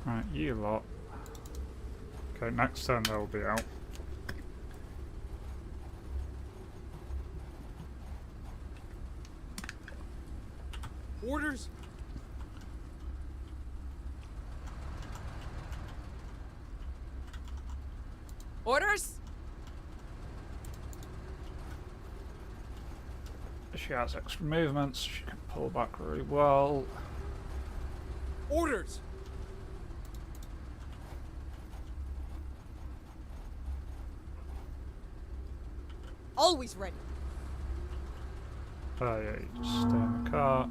Right, you lot. Okay, next turn they'll be out. Orders? Orders? She has extra movements, she can pull back really well. Orders! Always ready. Yeah, you just stay in the car.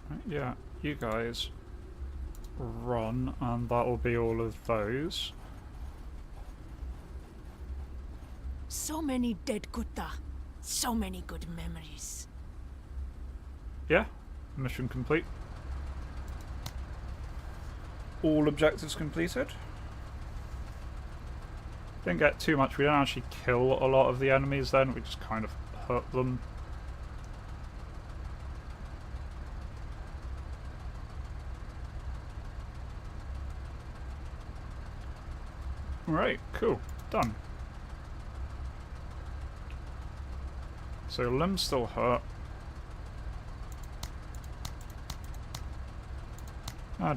Right, yeah, you guys run, and that'll be all of those. So many dead Kutta. So many good memories. Yeah, mission complete. All objectives completed. Didn't get too much, we didn't actually kill a lot of the enemies then, we just kind of hurt them. Right, cool, done. So limbs still hurt.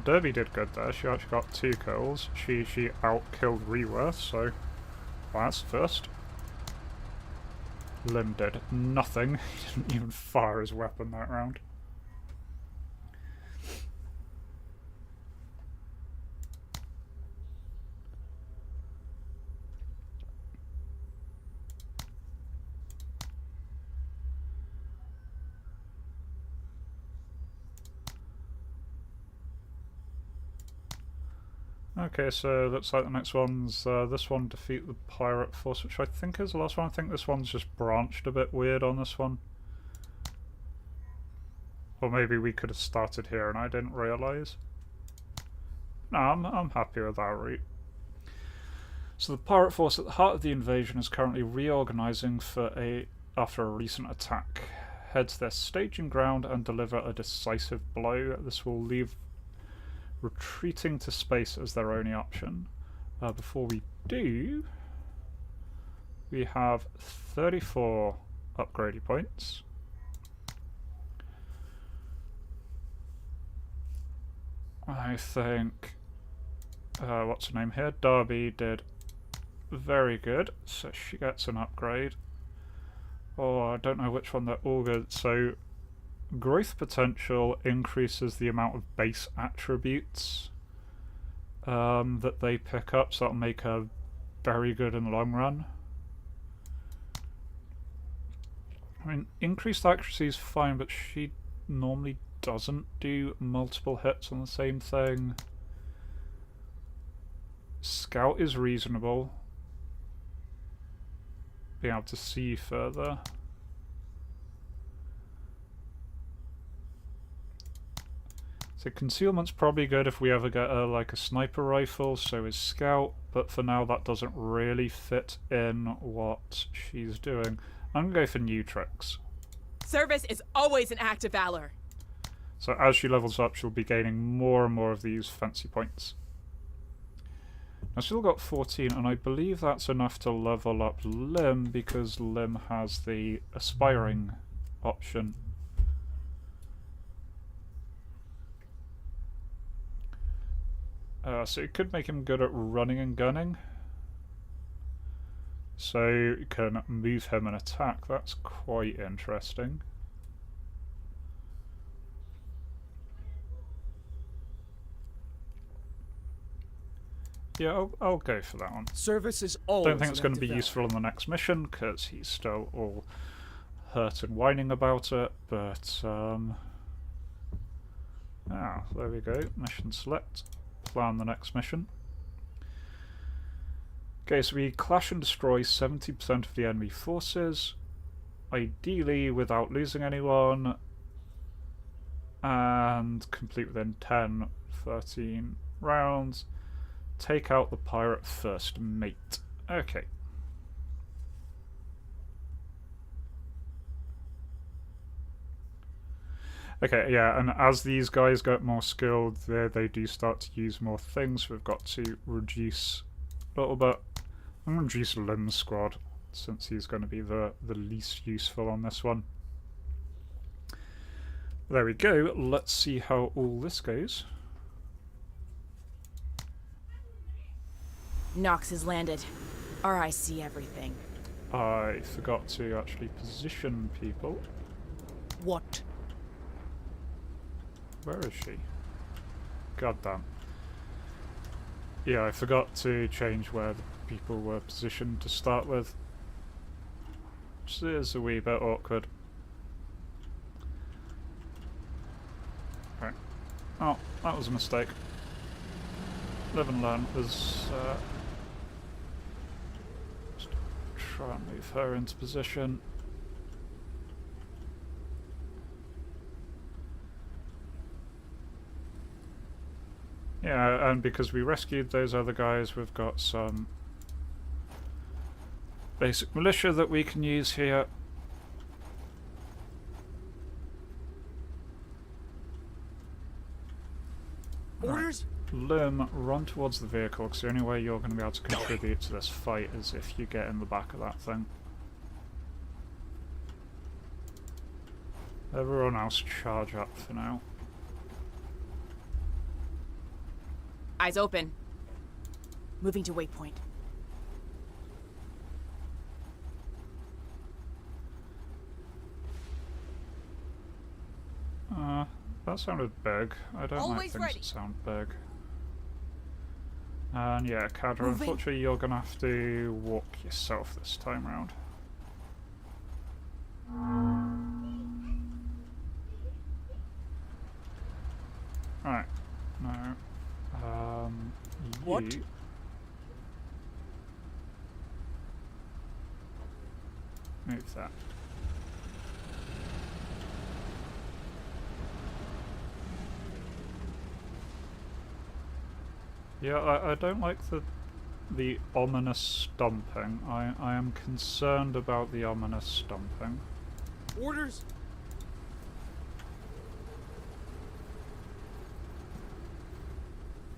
Derby did good there, she actually got 2 kills. She out-killed Reworth, so well, that's the first. Lim did nothing, he didn't even fire his weapon that round. Okay, so looks like the next one's this one, defeat the pirate force, which I think is the last one. I think this one's just branched a bit weird on this one. Or maybe we could have started here and I didn't realise. No, I'm happy with our route. So the pirate force at the heart of the invasion is currently reorganising after a recent attack. Head to their staging ground and deliver a decisive blow. This will leave retreating to space as their only option. Before we do, we have 34 upgrading points. I think, what's her name here? Darby did very good, so she gets an upgrade. Oh, I don't know which one they're all good. So growth potential increases the amount of base attributes that they pick up, so that'll make her very good in the long run. I mean, increased accuracy is fine, but she normally doesn't do multiple hits on the same thing. Scout is reasonable. Being able to see further. So concealment's probably good if we ever get like a sniper rifle, so is scout, but for now that doesn't really fit in what she's doing. I'm gonna go for new tricks. Service is always an act of valor. So as she levels up, she'll be gaining more and more of these fancy points. I've still got 14, and I believe that's enough to level up Lim, because Lim has the aspiring option. So it could make him good at running and gunning. So you can move him and attack. That's quite interesting. Yeah, I'll go for that one. Service is always. Don't think it's going to be useful in the next mission because he's still all hurt and whining about it. But there we go. Mission select. Plan the next mission. Okay, so we clash and destroy 70% of the enemy forces, ideally without losing anyone, and complete within 10-13 rounds. Take out the pirate first mate. Okay. Okay, yeah, and as these guys get more skilled, they do start to use more things. We've got to reduce a little bit. I'm going to reduce Lim's squad, since he's going to be the least useful on this one. There we go. Let's see how all this goes. Nox has landed. I see everything. I forgot to actually position people. What? Where is she? God damn. Yeah, I forgot to change where the people were positioned to start with. Which is a wee bit awkward. Right. Oh, that was a mistake. Live and learn was... just try and move her into position. Yeah, and because we rescued those other guys, we've got some basic militia that we can use here. Orders? Lim, run towards the vehicle, because the only way you're going to be able to contribute to this fight is if you get in the back of that thing. Everyone else charge up for now. Eyes open. Moving to waypoint. That sounded big. I don't like Always things ready. that sound big. And yeah, Kadra, Moving. unfortunately you're going to have to walk yourself this time round. Alright, no. What? You... Move that. Yeah, I don't like the ominous stomping. I am concerned about the ominous stomping. Orders?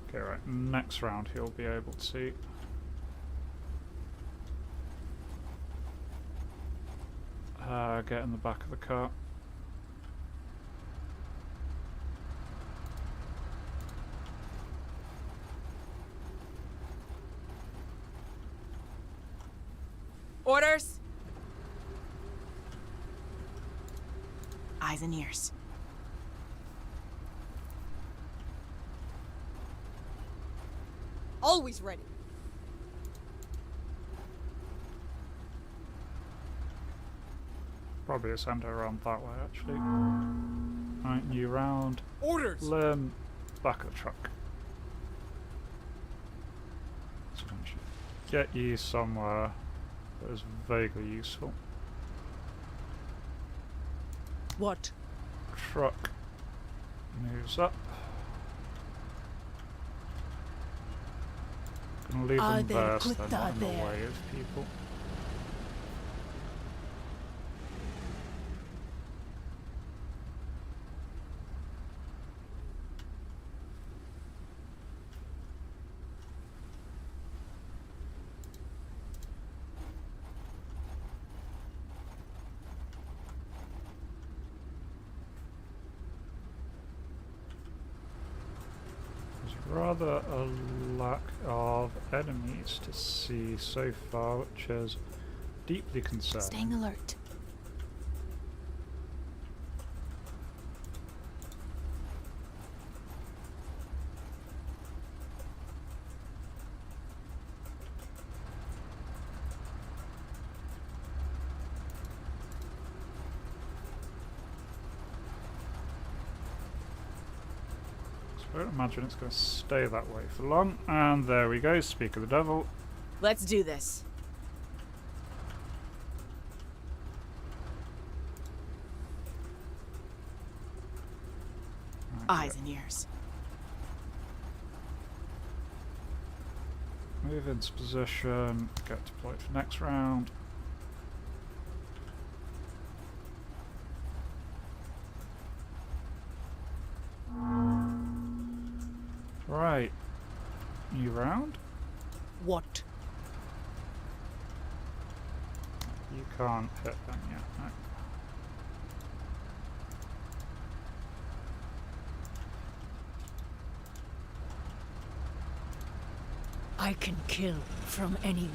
Okay, right, next round he'll be able to. Get in the back of the car. Orders! Eyes and ears. Always ready. Probably send her around that way, actually. Right, new round. Orders! Lim, back of the truck. So we should get you somewhere that is vaguely useful. What? Truck moves up. Gonna leave Are them there there so they're Kutta not in the there? way of people. rather a lack of enemies to see so far, which is deeply concerning. Staying alert. I don't imagine it's going to stay that way for long. And there we go, speak of the devil. Let's do this. Eyes and ears. Move into position, get deployed for next round. Right, new round. What? You can't hit them yet. No. I can kill from anywhere.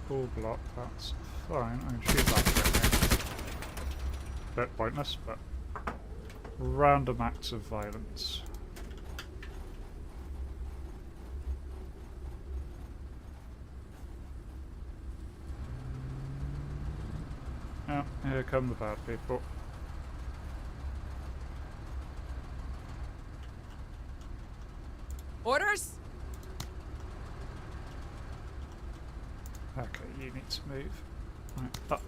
Full block, that's fine. I can shoot that. Bit pointless, but random acts of violence. Oh, here come the bad people. Orders? Okay, you need to move. Right, up.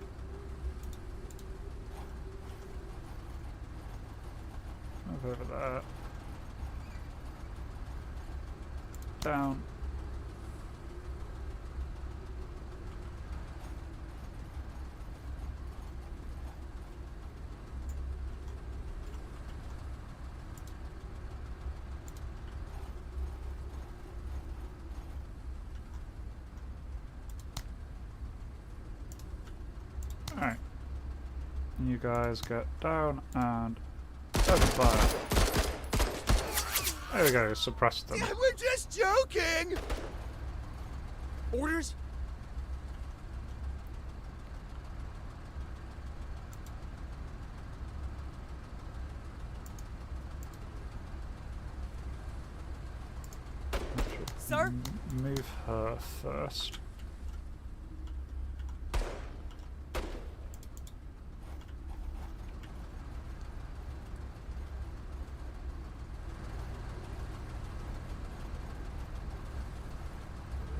Move over there. Down. Alright. You guys get down and open fire. There we go, suppress them. Yeah, we're just joking! Orders? Sir? Move her first.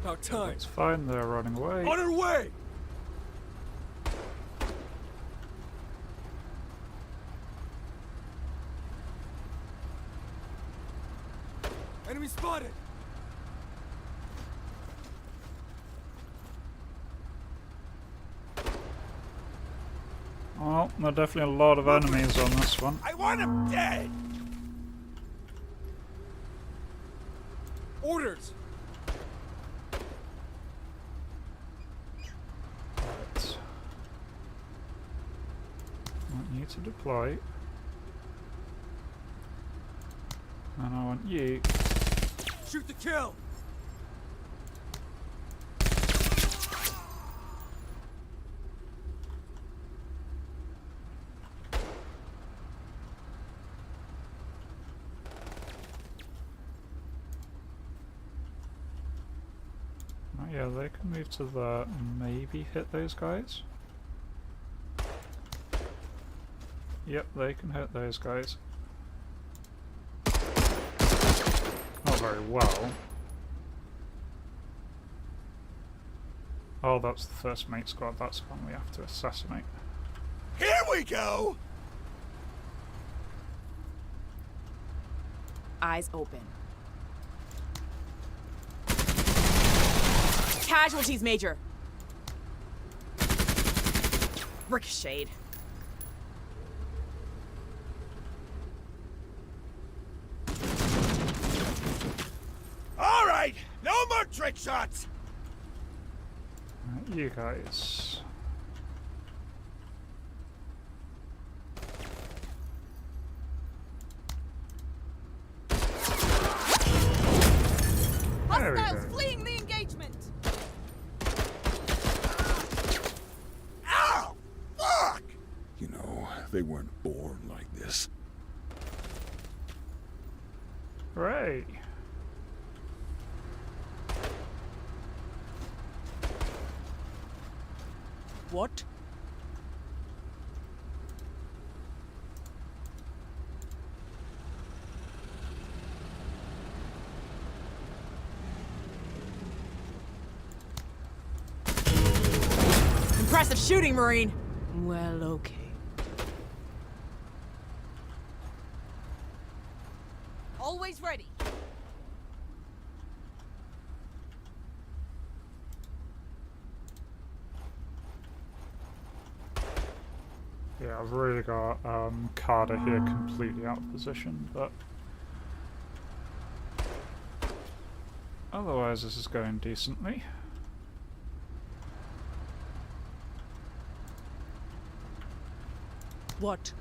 About time. It's fine, they're running away. On our way! Enemy spotted! Well, there are definitely a lot of enemies on this one. I want him dead! Orders! Right. I want you to deploy. And I want you. Shoot to kill! Yeah, they can move to there and maybe hit those guys. Yep, they can hit those guys. Not very well. Oh, that's the first mate squad, that's one we have to assassinate. Here we go! Eyes open. Casualties, Major. Ricocheted. All right! trick shots! Right, you guys. There we Hostiles go. fleeing the engagement! Ow! Fuck! You know, they weren't born like this. Hooray! What? Impressive shooting, Marine. Well, okay. Always ready. Yeah, I've really got Carter here completely out of position, but otherwise this is going decently. What?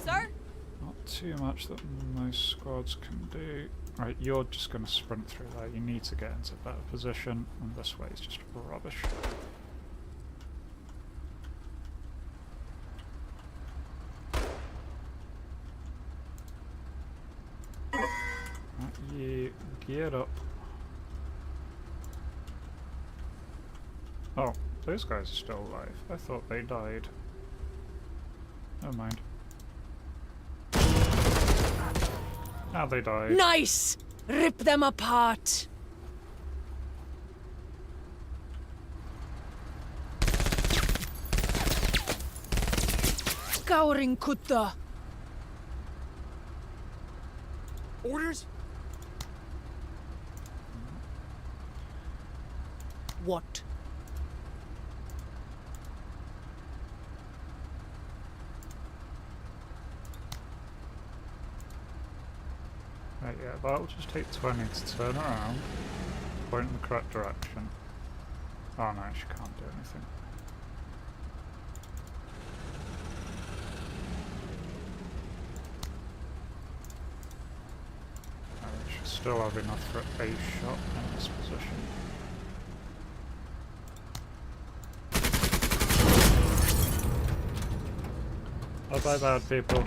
Sir? Not too much that most squads can do. Right, you're just going to sprint through there. You need to get into a better position, and this way is just rubbish. Right, you get up. Oh, those guys are still alive. I thought they died. Never mind. Now they died. Nice! Rip them apart! Scouring Kutta! Orders? What? Right, yeah, that'll just take 20 to turn around, point in the correct direction. Oh no, she can't do anything. We should still have enough for a shot in this position. Oh, bye bad people.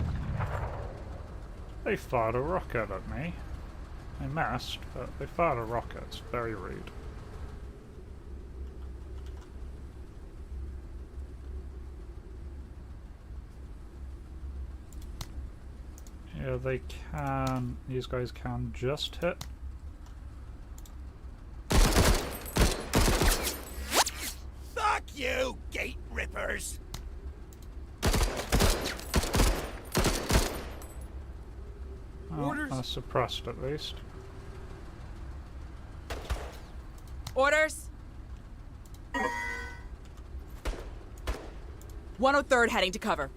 They fired a rocket at me. They missed, but they fired a rocket. It's very rude. Yeah, they can. These guys can just hit. Fuck you, gate rippers! Oh, Orders? suppressed at least. Orders? 103rd heading to cover.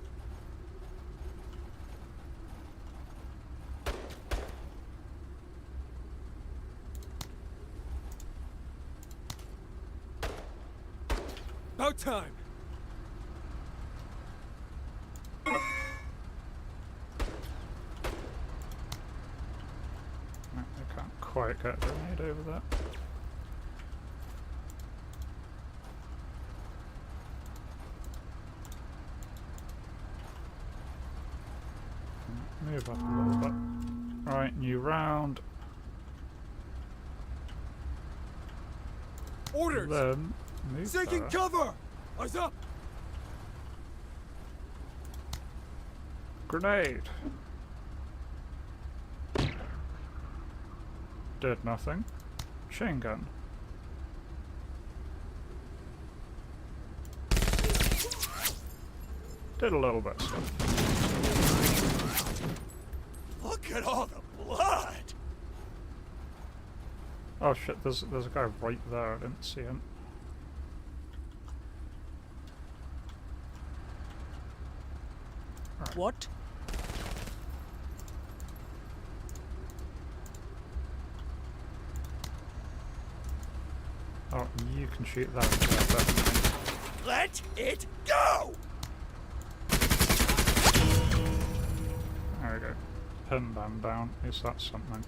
About time! No, I can't quite get a grenade over that. Move up a little bit. Right, new round. Orders! Then move Taking there. cover! Eyes up! Grenade! Did nothing. Chain gun. Did a little bit of stuff. Look at all the blood! Oh shit, there's a guy right there, I didn't see him. What? You can shoot that. Definitely. Let it go! There we go. Pin them down. Is that something?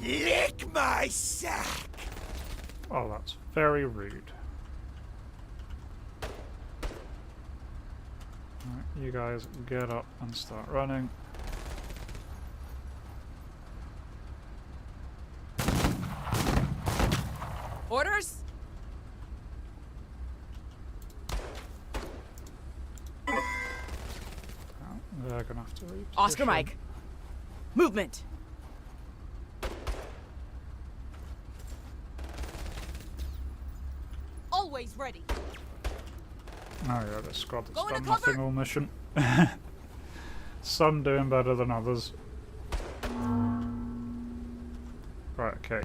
Lick my sack! Oh, that's very rude. Right, you guys get up and start running. Orders? Oh, they're gonna have to reposition. Oscar Mike. Movement. Always ready. Oh yeah, this squad has Going done to cover? nothing all mission. Some doing better than others. Right, okay.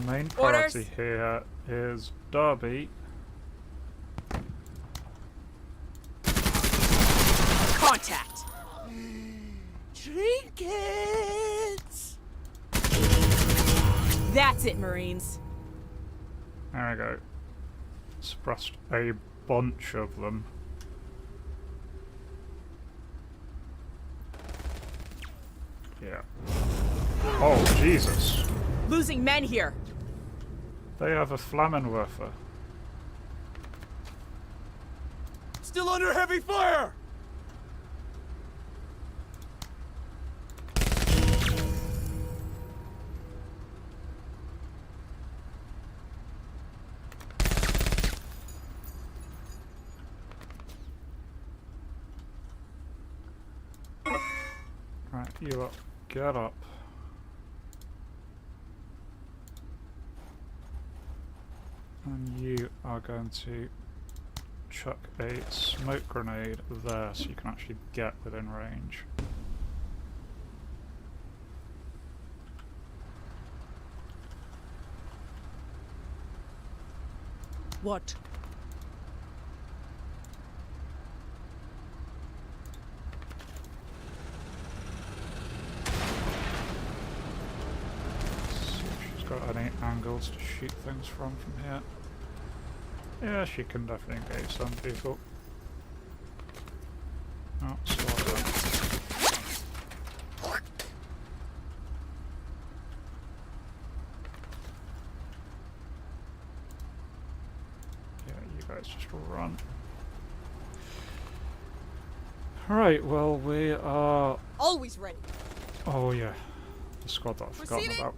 Main priority here is Derby. Contact. Trinkets! That's it, Marines. There we go. Suppressed a bunch of them. Yeah. Oh, Jesus. Losing men here. They have a Flammenwerfer. Still under heavy fire! Right, you up. Get up. And you are going to chuck a smoke grenade there so you can actually get within range. What? See if she's got any angles to shoot things from here. Yeah, she can definitely engage some people. Oh, sorry. Yeah, you guys just run. Right, well, we are... Always ready. Oh, yeah. The squad that I've forgotten Proceeding. about.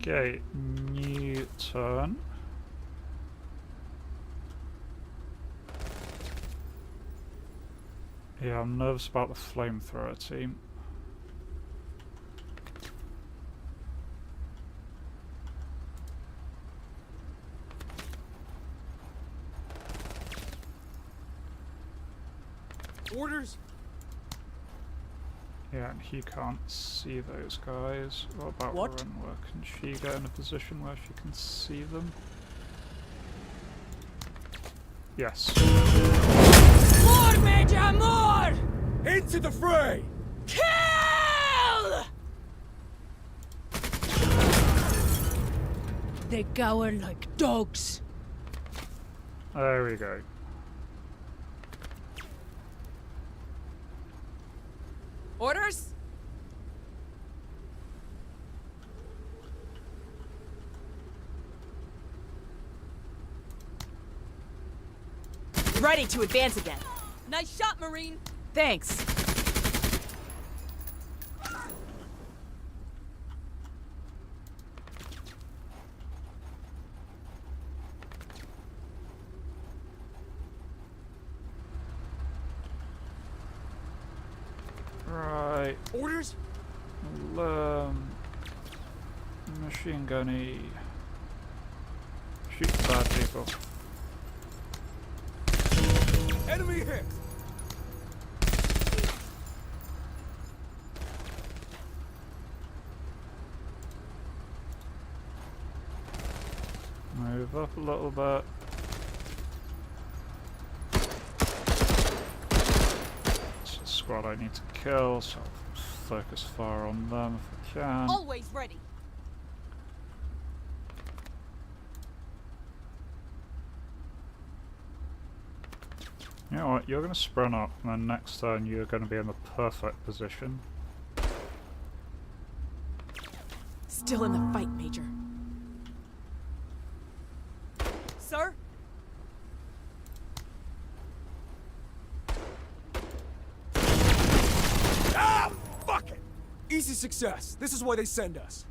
Okay, new turn. Yeah, I'm nervous about the flamethrower team. Orders? Yeah, and he can't see those guys. What about What? Renwa? Can she get in a position where she can see them? Yes. More, Major, more! Into the fray! Kill! They gower like dogs. There we go. Orders? Ready to advance again. Nice shot, Marine. Thanks. Right. Orders? Machine gunny. Shoot the bad people. here! Move up a little bit. It's a squad I need to kill, so I'll focus fire on them if I can. Always ready. You know what, you're going to sprint up, and then next turn you're going to be in the perfect position. Still in the fight, Major. Sir? Ah! Fuck it! Easy success. This is why they send us.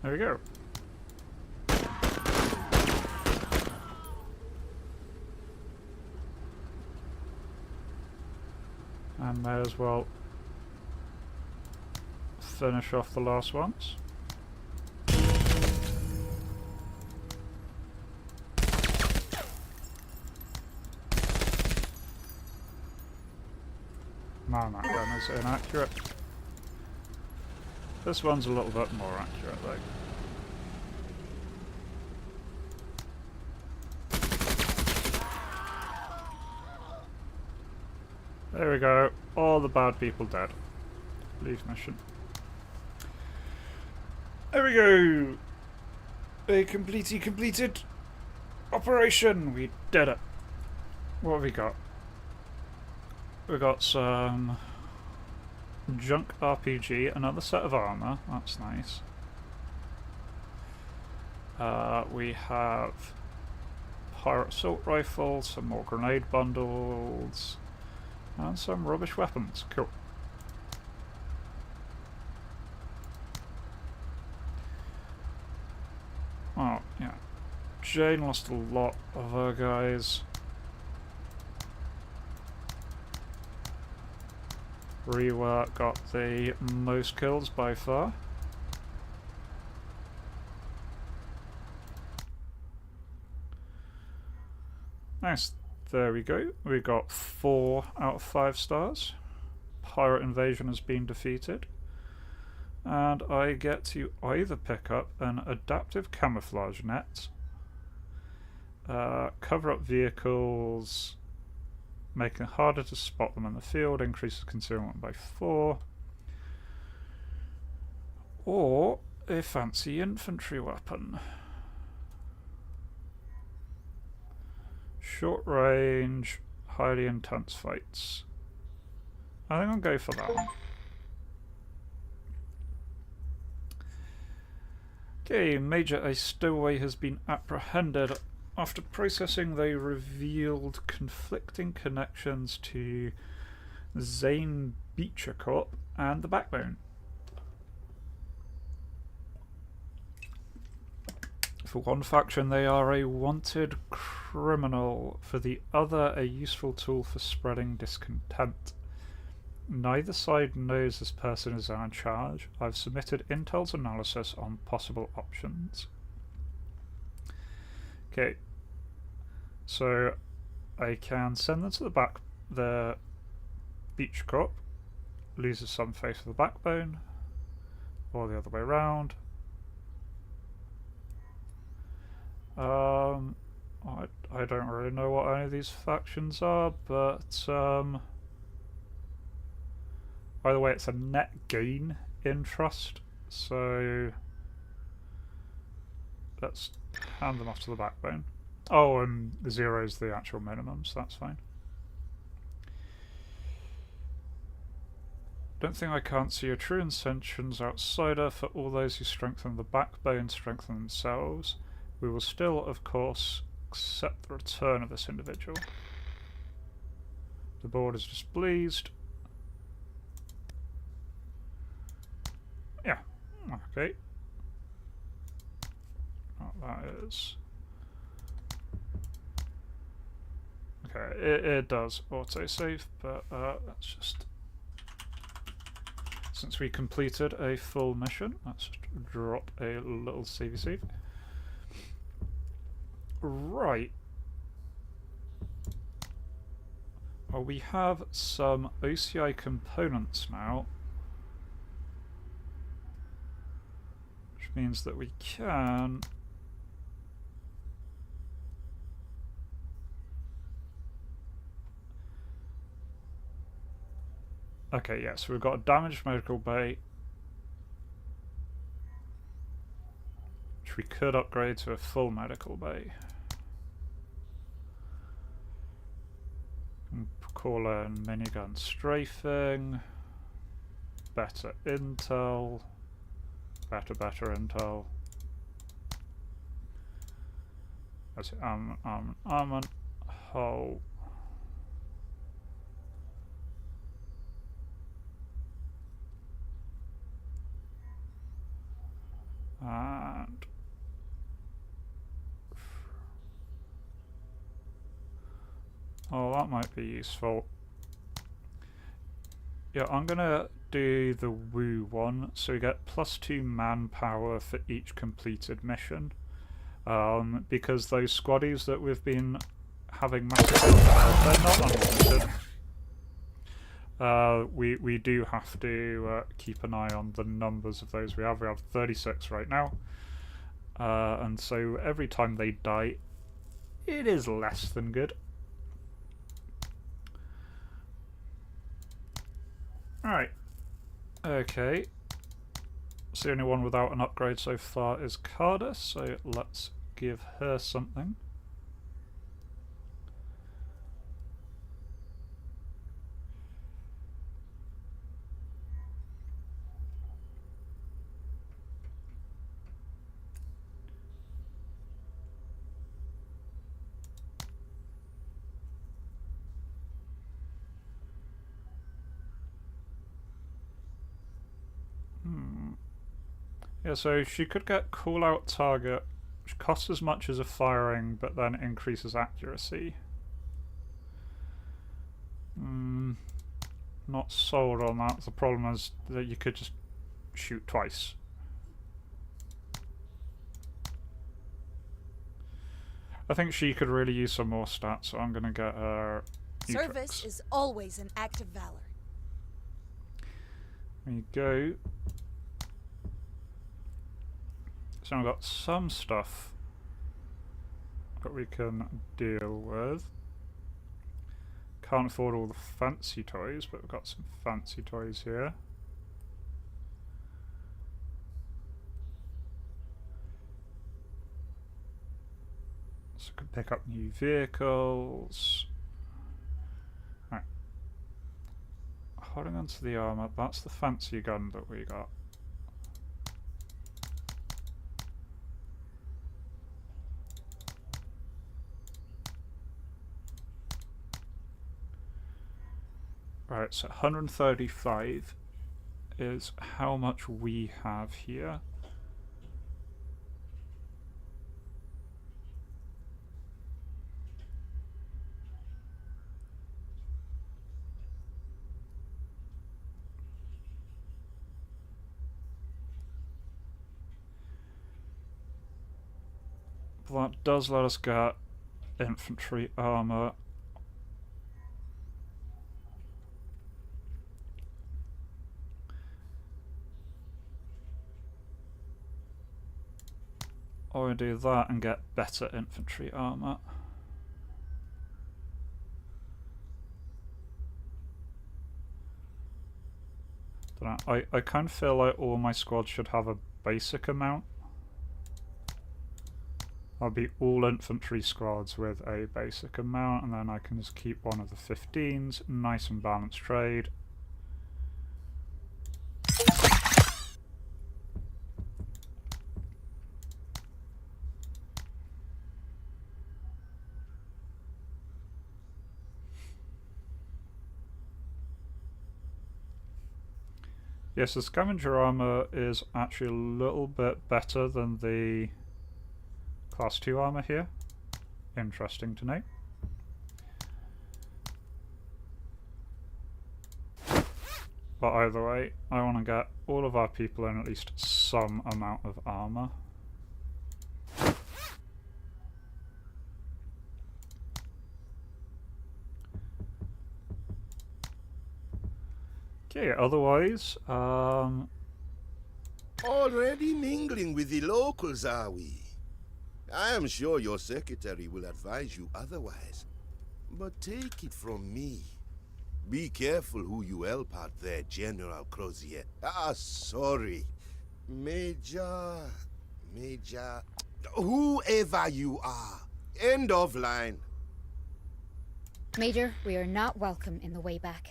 There we go. And may as well finish off the last ones. Man, that gun is inaccurate. This one's a little bit more accurate though. There we go, all the bad people dead. Leave mission. There we go! A completed operation! We did it! What have we got? We got some junk RPG, another set of armor, that's nice. We have pirate assault rifle, some more grenade bundles, and some rubbish weapons. Cool. Oh, yeah. Jane lost a lot of her guys. Rework got the most kills by far. Nice. There we go. We got 4 out of 5 stars. Pirate invasion has been defeated. And I get to either pick up an adaptive camouflage net, cover up vehicles, making it harder to spot them in the field, increases concealment by 4, or a fancy infantry weapon. Short range, highly intense fights. I think I'll go for that one. Okay, Major, a stowaway has been apprehended. After processing, they revealed conflicting connections to Zane Beecher Corp and the Backbone. For one faction, they are a wanted criminal. For the other, a useful tool for spreading discontent. Neither side knows this person is in charge. I've submitted Intel's analysis on possible options. Okay, so I can send them to the Beach Corp, loses some face of the Backbone, or the other way around. I don't really know what any of these factions are, but either way, it's a net gain in trust, so let's hand them off to the Backbone. Oh, and the 0 is the actual minimum, so that's fine. Don't think I can't see your true intentions, outsider. For all those who strengthen the Backbone, strengthen themselves. We will still, of course, accept the return of this individual. The board is displeased. Yeah, okay. Oh, that is... Okay, it does autosave, but let's just... Since we completed a full mission, let's just drop a little savey save. Right. Well, we have some OCI components now, which means that we can okay, yeah, so we've got a damaged medical bay, which we could upgrade to a full medical bay. Call in minigun strafing, better intel, better intel. That's it, armament, hull. And oh, that might be useful. Yeah, I'm gonna do the woo one, so we get +2 manpower for each completed mission. Because those squaddies that we've been having massacred, they're not unwanted. We do have to keep an eye on the numbers of those we have. We have 36 right now. And so every time they die, it is less than good. Alright. Okay. So the only one without an upgrade so far is Carter, so let's give her something. Yeah, so she could get call out target, which costs as much as a firing, but then increases accuracy. Not sold on that. The problem is that you could just shoot twice. I think she could really use some more stats, so I'm gonna get her Service is always an act of valor. There you go. So I've got some stuff that we can deal with. Can't afford all the fancy toys, but we've got some fancy toys here. So I can pick up new vehicles. Right. Holding onto the armor, that's the fancy gun that we got. Right, so 135 is how much we have here. That does let us get infantry armor. Or do that and get better infantry armor. I kind of feel like all my squads should have a basic amount. I'll be all infantry squads with a basic amount, and then I can just keep one of the 15s. Nice and balanced trade. Yes, the scavenger armor is actually a little bit better than the Class 2 armor here. Interesting to note. But either way, I want to get all of our people in at least some amount of armor. Okay, otherwise, Already mingling with the locals, are we? I am sure your secretary will advise you otherwise. But take it from me. Be careful who you help out there, General Crozier. Sorry. Major... Whoever you are. End of line. Major, we are not welcome in the way back.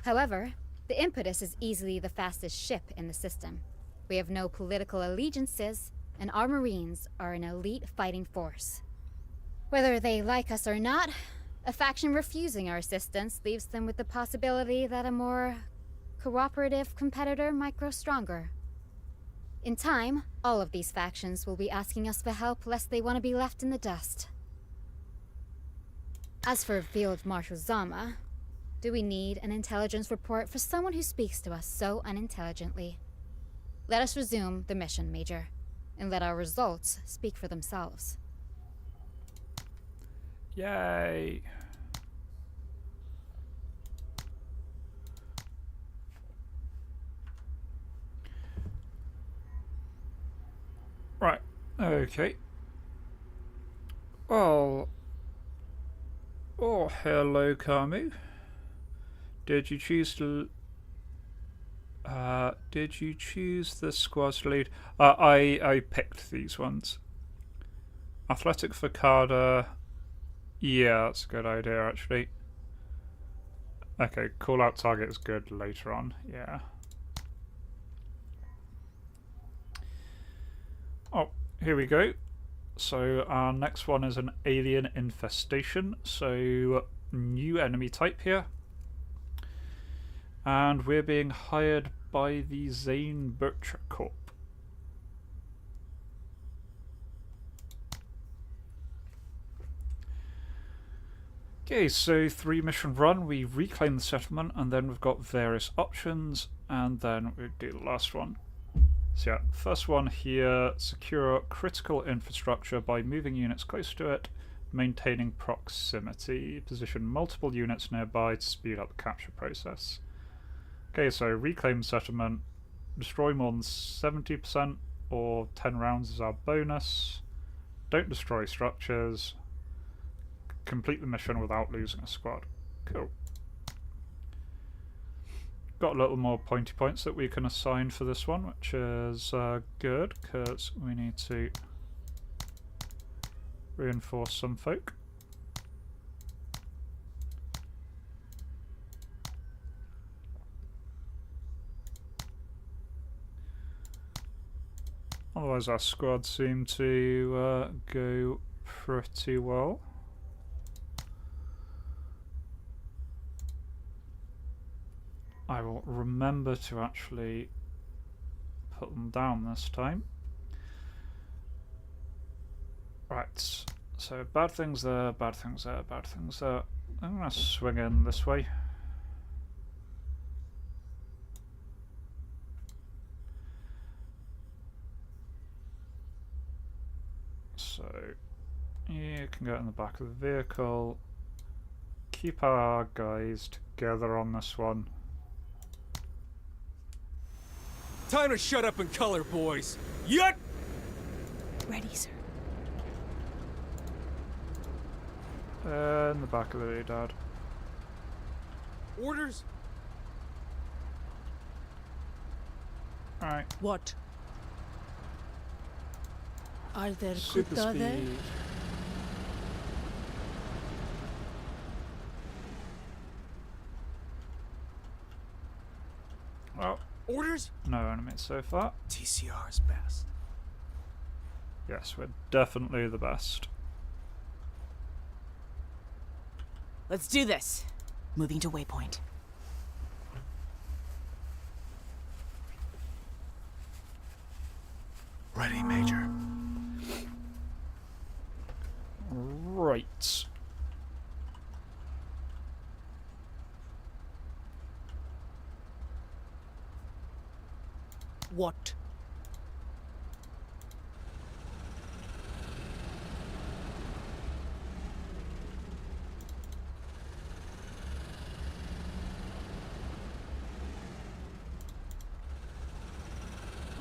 However, the Impetus is easily the fastest ship in the system. We have no political allegiances, and our Marines are an elite fighting force. Whether they like us or not, a faction refusing our assistance leaves them with the possibility that a more cooperative competitor might grow stronger. In time, all of these factions will be asking us for help lest they want to be left in the dust. As for Field Marshal Zama, do we need an intelligence report for someone who speaks to us so unintelligently? Let us resume the mission, Major, and let our results speak for themselves. yay! Right, okay. Well... Oh, hello, Camu. Did you choose to... did you choose the squad's lead? I picked these ones. Athletic Facada. Yeah, that's a good idea, actually. Okay, call out target is good later on, yeah. Oh, here we go. So our next one is an alien infestation. So new enemy type here. And we're being hired by the Zane Butcher Corp. Okay, so 3 mission run, we reclaim the settlement, and then we've got various options, and then we do the last one. So yeah, first one here, secure critical infrastructure by moving units close to it, maintaining proximity, position multiple units nearby to speed up the capture process. Okay, so reclaim settlement, destroy more than 70% or 10 rounds is our bonus, don't destroy structures, complete the mission without losing a squad. Cool. Got a little more pointy points that we can assign for this one, which is good, because we need to reinforce some folk. Otherwise our squad seem to go pretty well. I will remember to actually put them down this time. Right, so bad things there, bad things there, bad things there. I'm going to swing in this way. So, you can go in the back of the vehicle. Keep our guys together on this one. Time to shut up and color, boys. Yet! Ready, sir. In the back of the Dad. Orders? Alright. What? Are there Super Kutta there? speed. Well, Orders? no enemies so far. TCR's best. Yes, we're definitely the best. Let's do this. Moving to waypoint. Ready, Major. Right. What?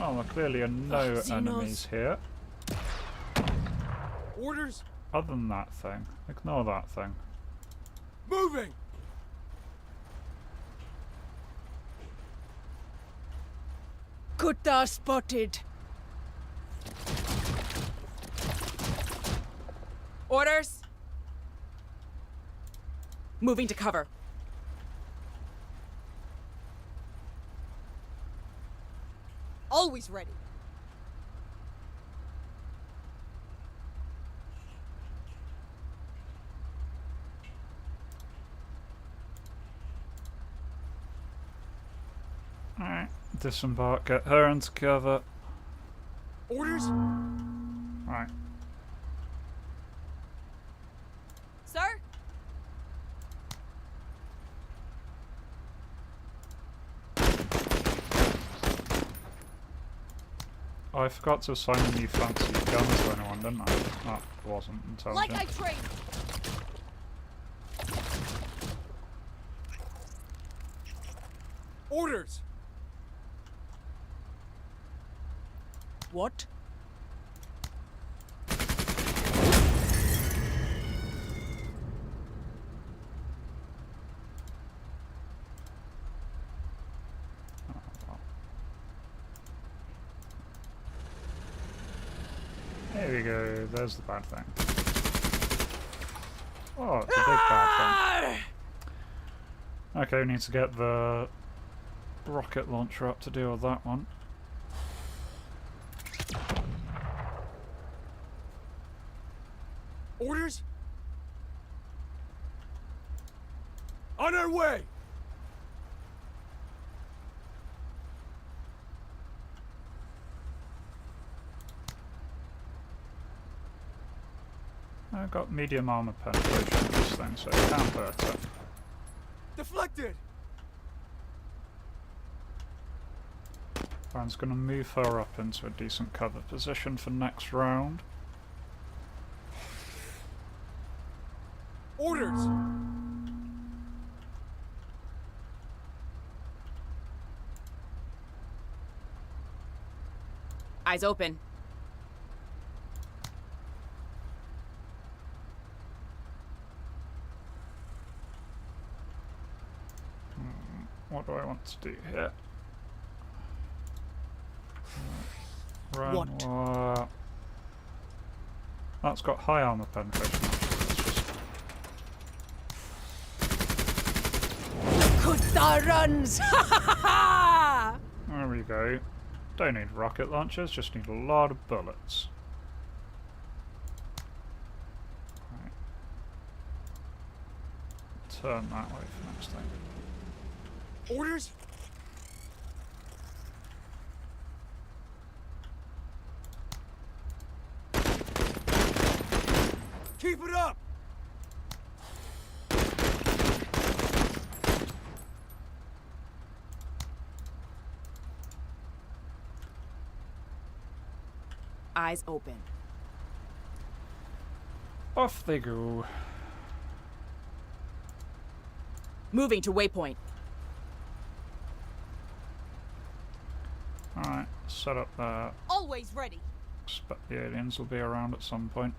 Oh, there clearly are no Xenos. enemies here. Orders? Other than that thing. Ignore that thing. Moving! Kutta spotted. Orders? Moving to cover. Always ready. Alright, disembark, get her into cover. Orders? Right. Sir? I forgot to assign a new fancy gun to anyone, didn't I? That wasn't intelligent. Like I trained. Orders! What? There we go, there's the bad thing. Oh, it's a big bad thing. Okay, we need to get the rocket launcher up to deal with that one. Orders? On our way! I've got medium armor penetration on this thing, so it can't hurt it. Deflected! Brian's going to move her up into a decent cover position for next round. Orders! Eyes open. What do I want to do here? Run. What? That's got high armor penetration. Kutta runs! There we go. Don't need rocket launchers, just need a lot of bullets. Right. Turn that way for next thing. Orders? Keep it up! Eyes open. Off they go. Moving to waypoint. Alright, set up there. Always ready. Expect the aliens will be around at some point.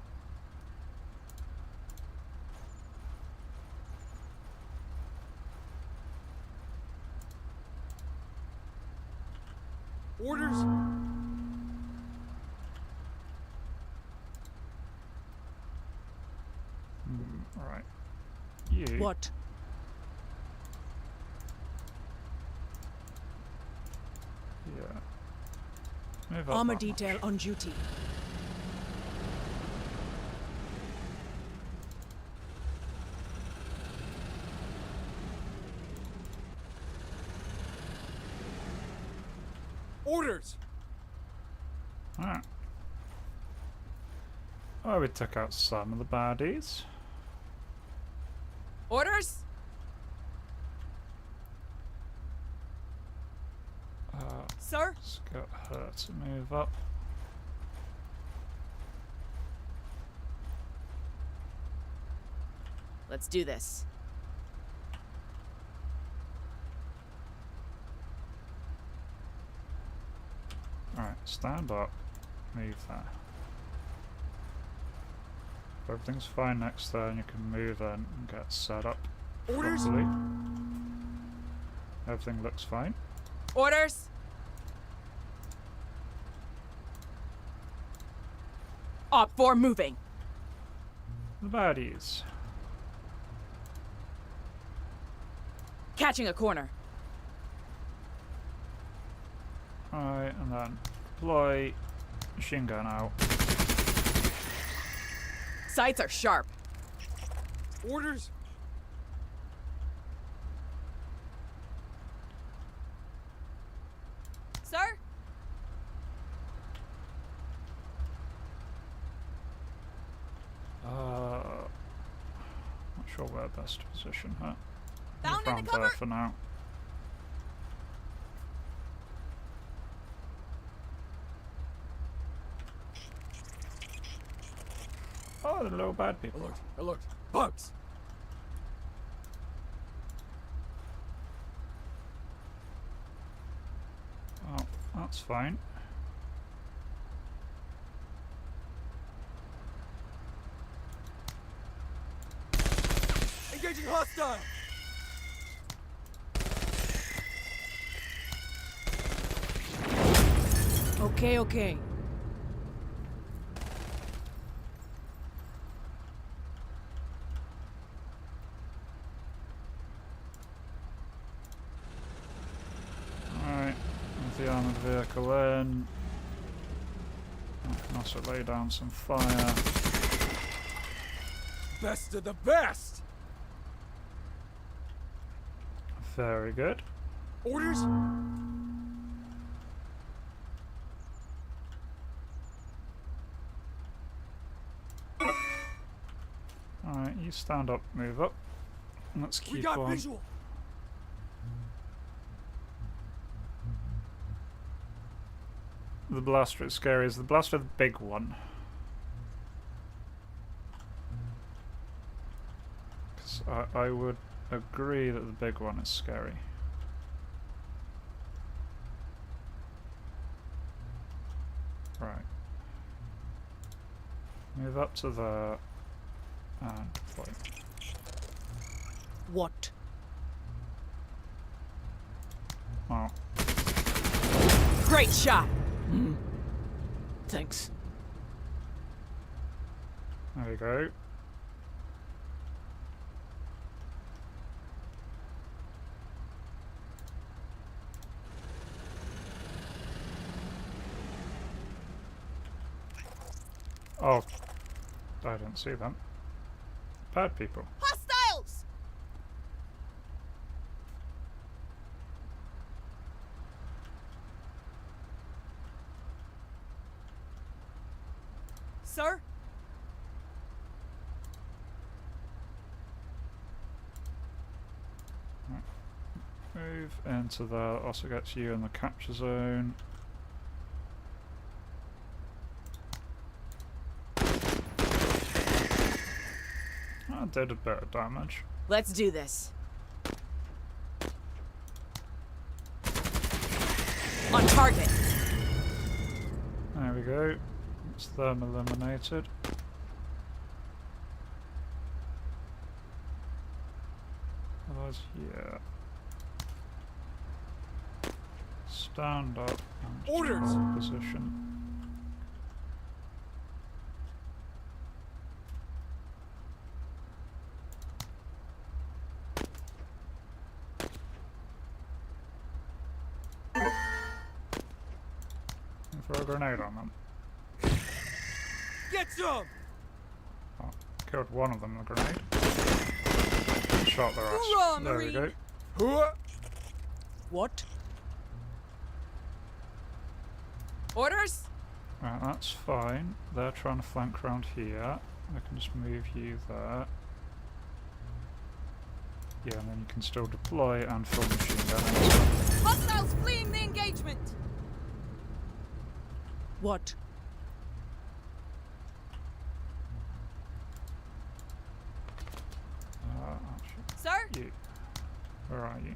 Orders? Right. You. What? Yeah. Move up Armor that detail much. on duty. Orders! Alright. Oh, we took out some of the baddies. Orders? Sir? Let's get her to move up. Let's do this. stand up. Move there. If everything's fine next turn, you can move in and get set up Orders? properly. Everything looks fine. Orders. Op 4 moving. The baddies. Catching a corner. Alright, and then deploy machine gun out. Sights are sharp. Orders? Sir? Not sure where best to position her. Found in the Found cupboard. her for now. Oh, the little bad people. Alert, alert. Bugs! Oh, that's fine. Engaging hostile! Okay, okay. Alright, with the armoured vehicle in. I can also lay down some fire. Best of the best! Very good. Orders? Alright, you stand up, move up. Let's We keep got on. visual! The blaster is scary. Is the blaster the big one? Because I would agree that the big one is scary. Right. Move up to there and deploy. What? Well, Great shot. Thanks. there we go. Oh, I didn't see them. Bad people. Hostiles! Sir? Move into there. Also gets you in the capture zone. That did a bit of damage. Let's do this. On target. There we go. It's them eliminated. Otherwise, yeah. Stand up and Orders! hold position. And throw a grenade on them. Get some! Oh, killed one of them with a grenade. Shot the rest. Hoorah, There we go. Marine! Hooah! What? Orders? Right, that's fine. They're trying to flank around here. I can just move you there. Yeah, and then you can still deploy and full machine gun. Hostiles fleeing the engagement! What? Actually, Sir? you. Where are you?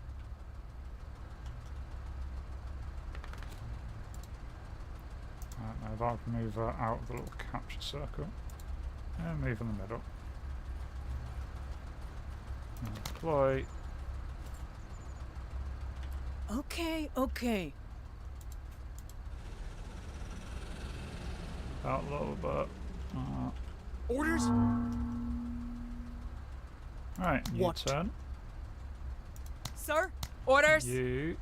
That'll move her out of the little capture circle. And move in the middle. And deploy. Okay, okay. Out a little bit. Orders? Right, you What? turn. Sir? Orders? You.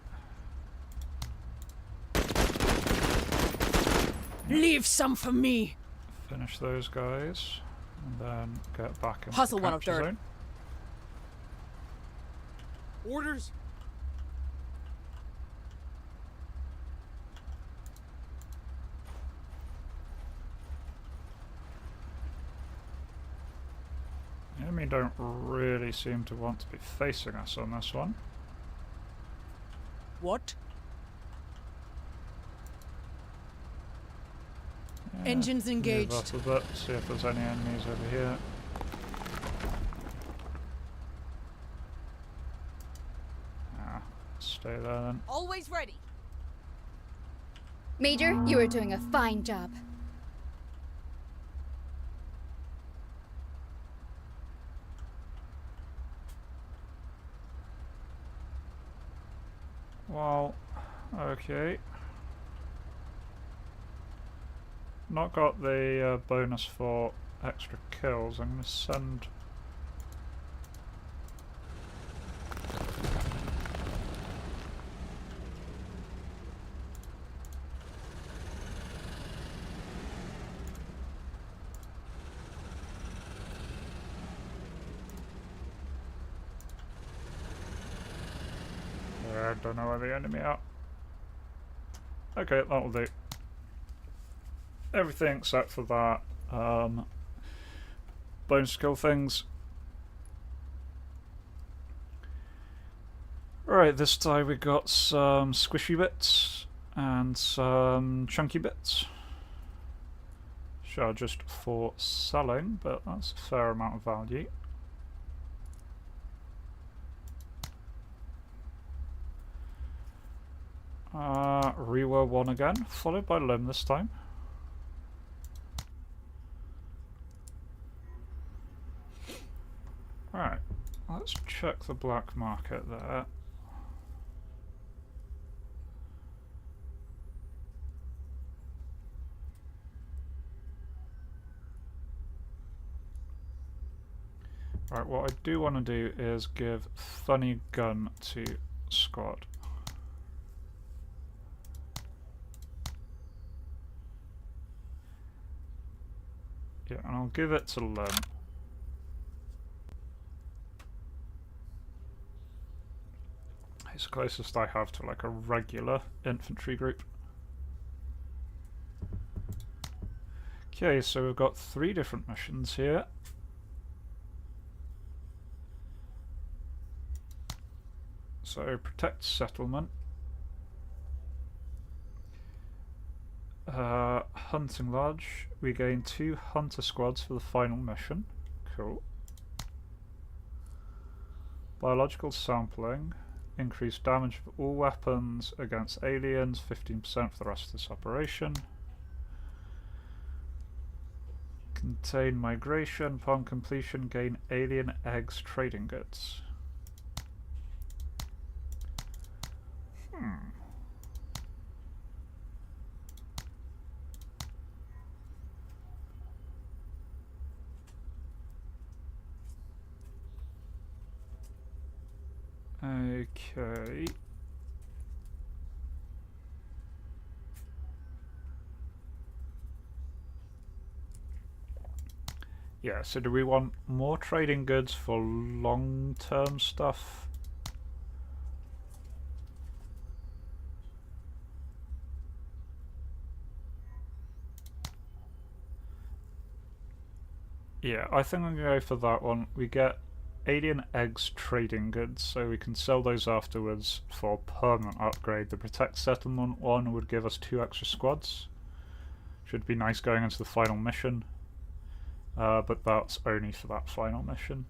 Leave some for me. Finish those guys. And then get back into Hustle the capture 103rd. zone. Orders? The enemy don't really seem to want to be facing us on this one. What? Yeah, Engines move engaged. up a bit, see if there's any enemies over here. Stay there then. Always ready. Major, you are doing a fine job. Well, okay. Not got the bonus for extra kills. I'm going to send... I don't know where the enemy are. Okay, that'll do. Everything except for that bonus skill things. Right, this time we got some squishy bits and some chunky bits. Which are just for selling, but that's a fair amount of value. Rewa 1 again, followed by Lim this time. Right, let's check the black market there. Right, what I do want to do is give Funny Gun to Squad. Yeah, and I'll give it to Lim. It's the closest I have to like a regular infantry group. Okay, so we've got 3 different missions here. So, protect settlement. Hunting Lodge. We gain 2 hunter squads for the final mission. Cool. Biological sampling. Increase damage of all weapons against aliens. 15% for the rest of this operation. Contain migration. Upon completion, gain alien eggs trading goods. Okay. Yeah, so do we want more trading goods for long-term stuff? Yeah, I think I'm going to go for that one. We get alien eggs trading goods, so we can sell those afterwards for permanent upgrade. The protect settlement one would give us 2 extra squads. Should be nice going into the final mission. But that's only for that final mission.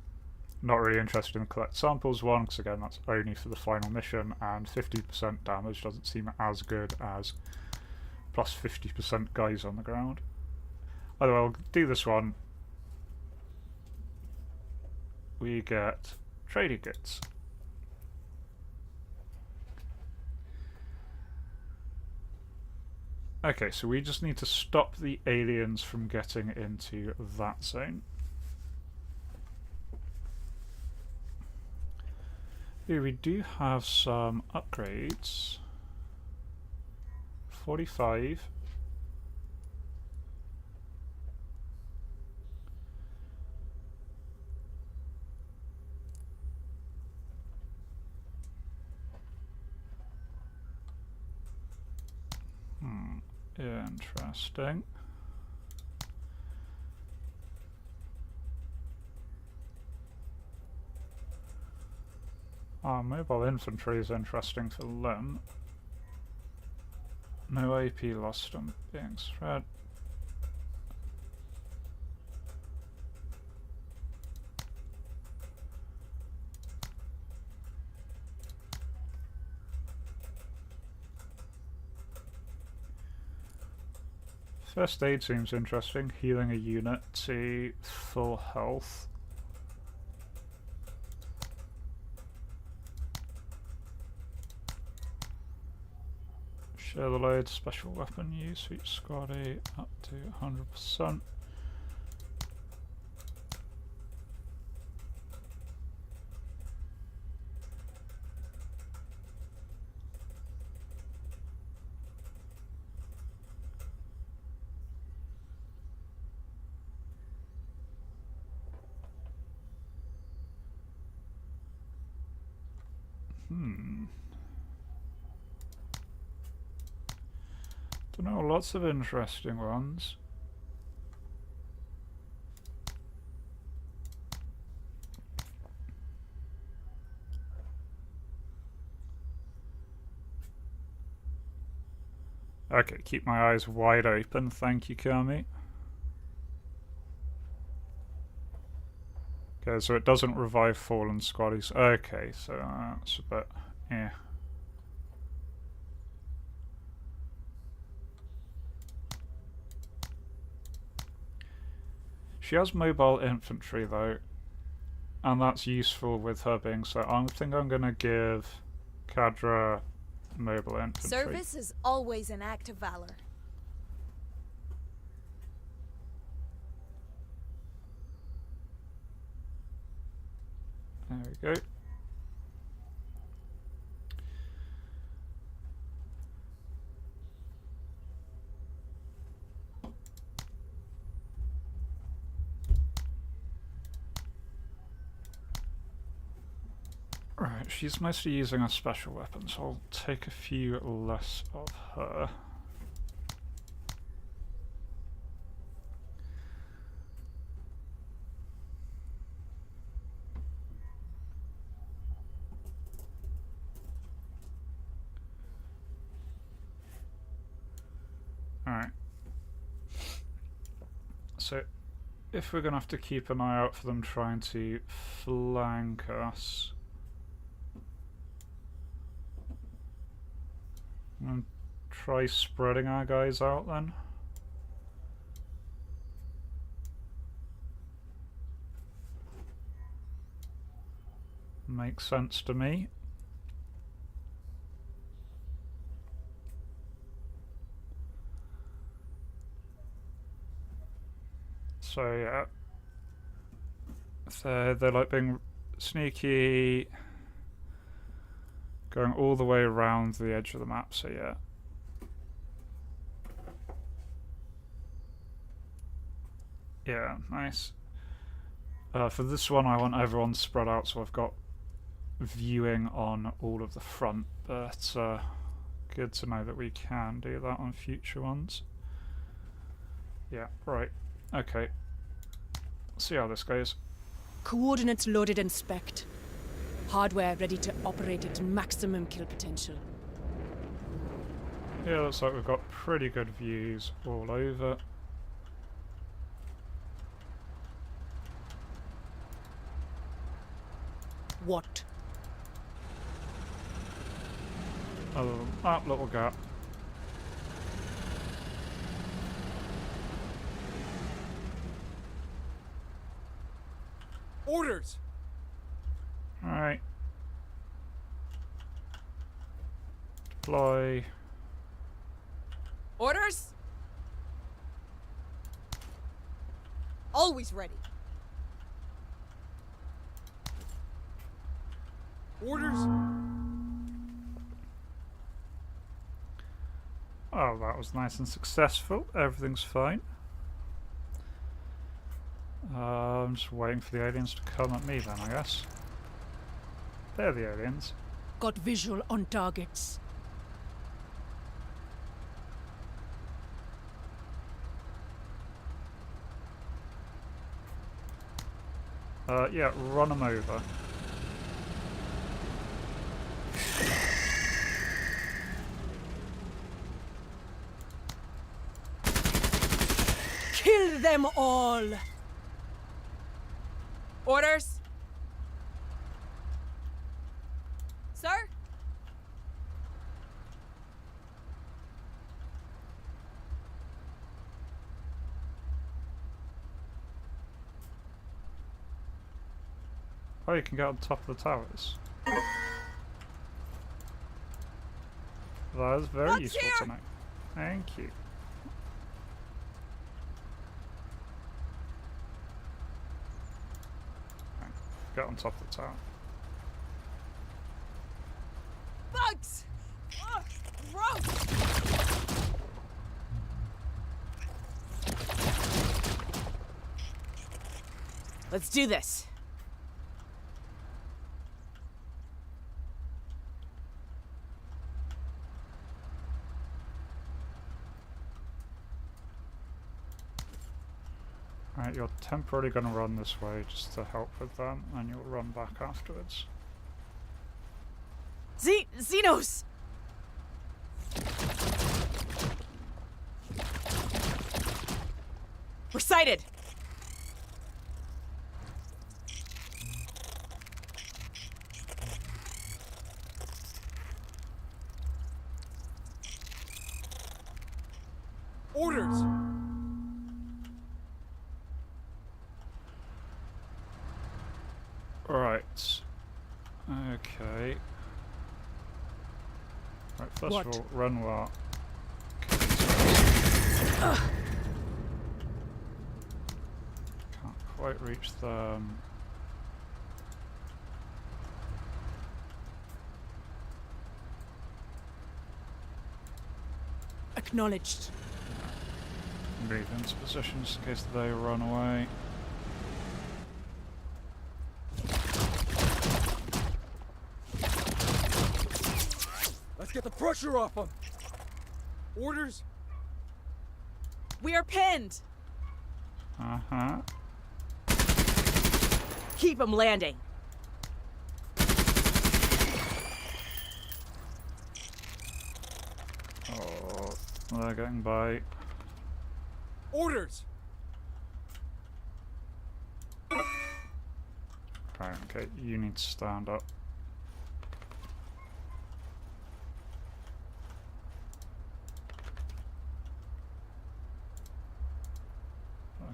Not really interested in the collect samples one, because again that's only for the final mission, and 50% damage doesn't seem as good as plus 50% guys on the ground. Although I'll do this one. We get trading goods. Okay, so we just need to stop the aliens from getting into that zone. Here we do have some upgrades. 45. Interesting. Mobile infantry is interesting for them. No AP lost on being spread. First aid seems interesting, healing a unit to full health. Share the load, special weapon use, each squaddy up to 100%. Don't know, lots of interesting ones. Okay, keep my eyes wide open, thank you, Kami. Okay, so it doesn't revive fallen squaddies. Okay, so that's a bit, yeah. She has mobile infantry though, and that's useful with her being so. I think I'm gonna give Kadra mobile infantry. Service is always an act of valor. There we go. Right, she's mostly using a special weapon, so I'll take a few less of her. Alright. So, if we're going to have to keep an eye out for them trying to flank us, and try spreading our guys out then. Makes sense to me. So yeah, so they're like being sneaky, going all the way around the edge of the map, so yeah. Yeah, nice. For this one I want everyone spread out so I've got viewing on all of the front, but good to know that we can do that on future ones. Yeah, right. Okay. See how this goes. Coordinates loaded and spec'd. Hardware ready to operate at maximum kill potential. Yeah, looks like we've got pretty good views all over. What? Other than that little gap. Orders! Alright. Deploy. Orders? Always ready. Orders! Oh, that was nice and successful. Everything's fine. I'm just waiting for the aliens to come at me then, I guess. They're the aliens. Got visual on targets. Yeah, run them over. Kill them all! Orders? Sir? Oh, you can get on top of the towers. That is very useful to know. Thank you. Right, get on top of the tower. Bugs! Ugh, gross! Let's do this. Right, you're temporarily going to run this way just to help with them, and you'll run back afterwards. Xenos! We're sighted! Orders! Right. Okay. Right, first What? of all, Renoir. Can't quite reach them. Acknowledged. Move into positions in case they run away. Let's get the pressure off them! Orders! We are pinned! Uh-huh. Keep them landing. Oh, they're getting by. Orders! Right, okay, you need to stand up.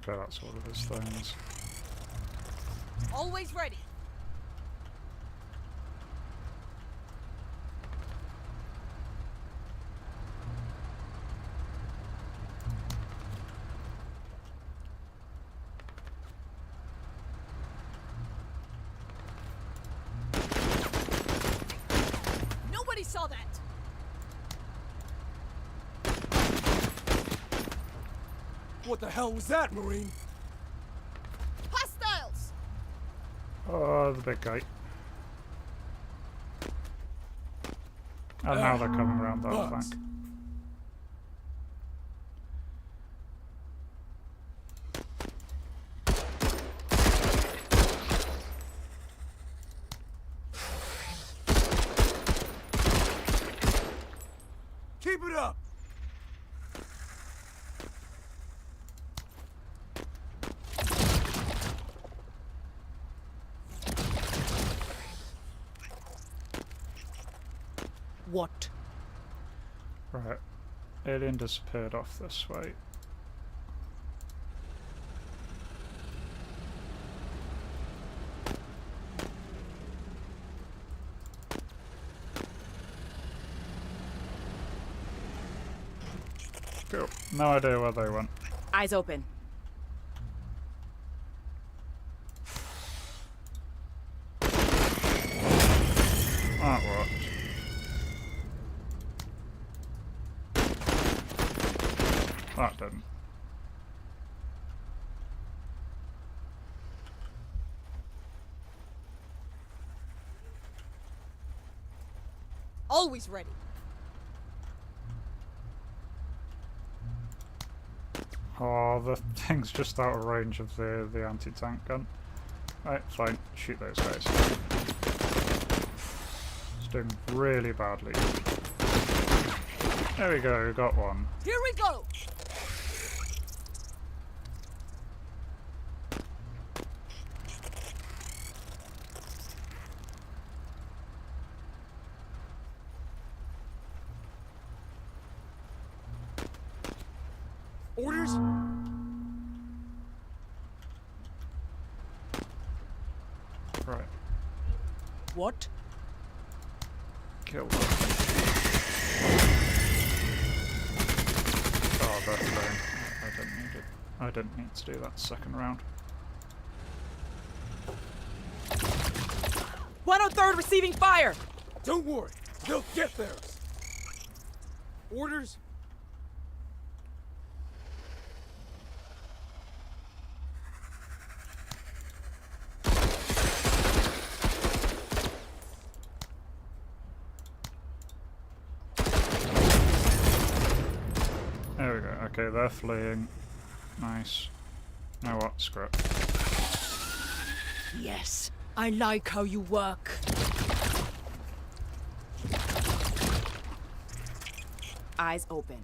Okay, that's all of his things. Always ready. Nobody saw that. What the hell was that, Marine? Hostiles! Oh, the big guy. And now they're coming around that flank. Bugs. Keep it up! What? Right. Alien disappeared off this way. Cool. No idea where they went. Eyes open. That worked. That didn't. Always ready. Oh, the thing's just out of range of the anti-tank gun. Right, fine. Shoot those guys. It's doing really badly. There we go, we got one. Here we go. Orders? Right. What? Kill them. Oh, they're flying. I didn't need it. I didn't need to do that second round. 103rd receiving fire! Don't worry, they'll get theirs. Orders? There we go. Okay, they're fleeing. Nice. Now what? Screw it. Yes, I like how you work. Eyes open.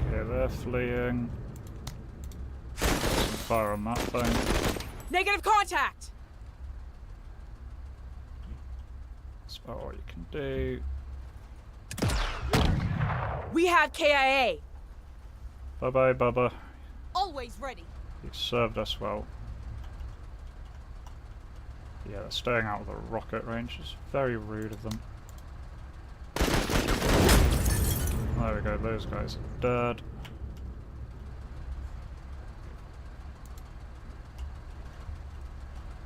Okay, they're fleeing. Some fire on that thing. Negative contact! That's about all you can do. We have KIA. Bye-bye, Bubba. Always ready. You served us well. Yeah, they're staying out of the rocket range. It's very rude of them. There we go, those guys are dead.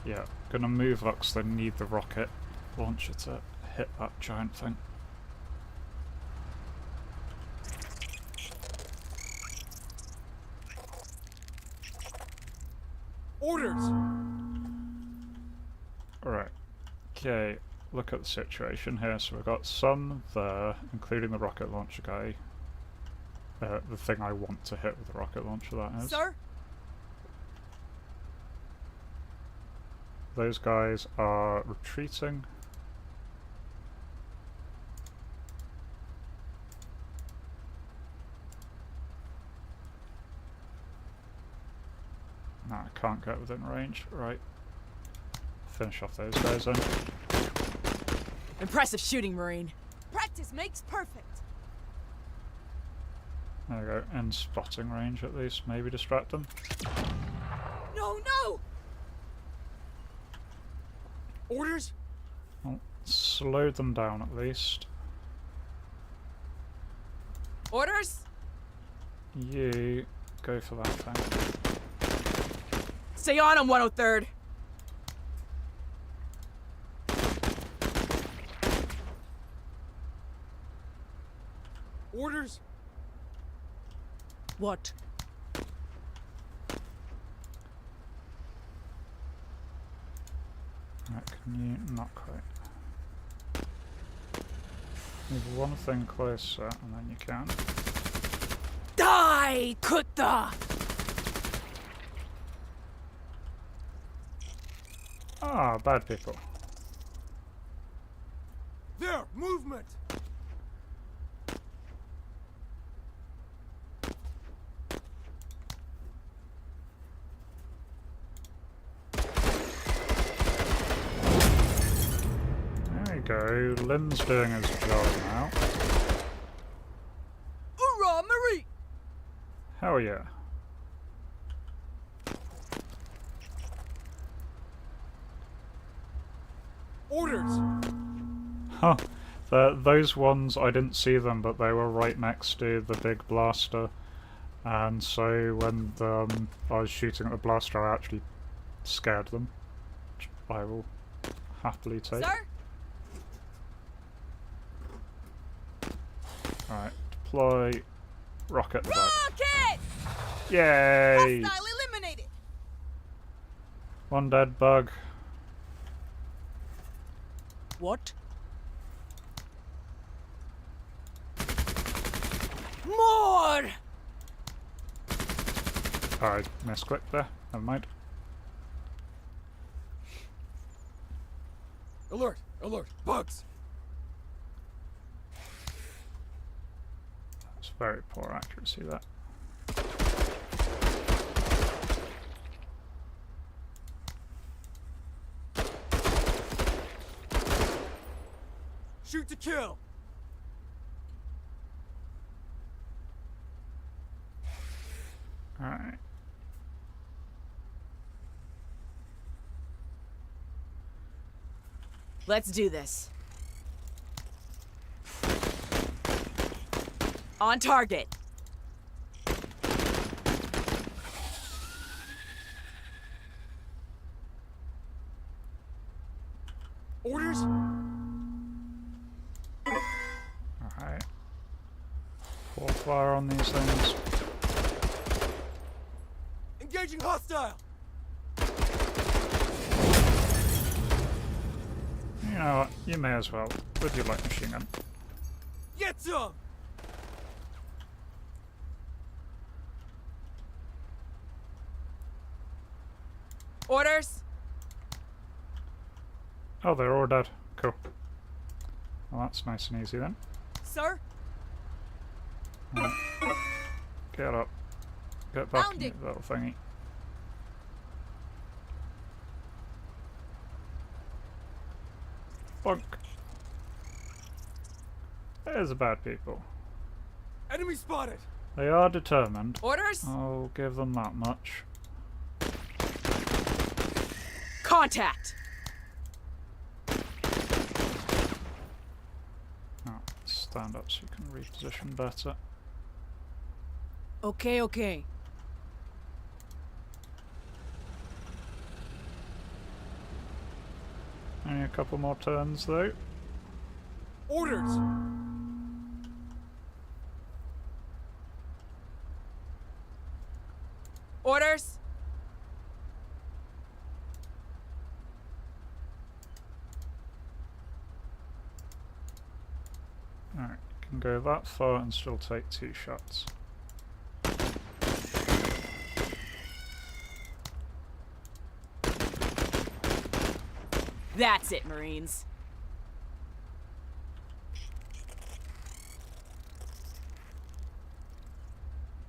Yeah, gonna move up because they need the rocket launcher to hit that giant thing. Orders! Alright, okay, look at the situation here. So we've got some there, including the rocket launcher guy. The thing I want to hit with the rocket launcher, that is. Sir? Those guys are retreating. No, I can't get within range. Right. Finish off those guys then. Impressive shooting, Marine. Practice makes perfect. There we go. In spotting range at least. Maybe distract them. No, no! Orders? Well, slow them down at least. Orders? You go for that thing. Stay on him, 103rd. Orders? What? Right, can you not quite? Move one thing closer and then you can. Die, Kutta! Ah, bad people. There! Movement! There we go. Lynn's doing his job now. Hoorah, Marie! Hell yeah. Orders! Huh. Those ones, I didn't see them, but they were right next to the big blaster. And so when I was shooting at the blaster, I actually scared them. Which I will happily take. Sir? Alright, deploy rocket bug. Rocket! Yay! Hostile eliminated! One dead bug. What? More! I misclicked there. Never mind. Alert! Alert! Bugs! That's very poor accuracy, that. Shoot to kill! Alright. Let's do this. On target. Orders? Alright. Full fire on these things. Engaging hostile! You know what? You may as well, with your light machine gun. Get some! Orders? Oh, they're all dead. Cool. Well, that's nice and easy then. Sir? Right. Get up. Get back in Pounding. your little thingy. Bonk. There's the bad people. Enemy spotted! They are determined. Orders? I'll give them that much. Contact! Oh, stand up so you can reposition better. Okay, okay. Only a couple more turns though. Orders! Orders? Alright, you can go that far and still take 2 shots. That's it, Marines.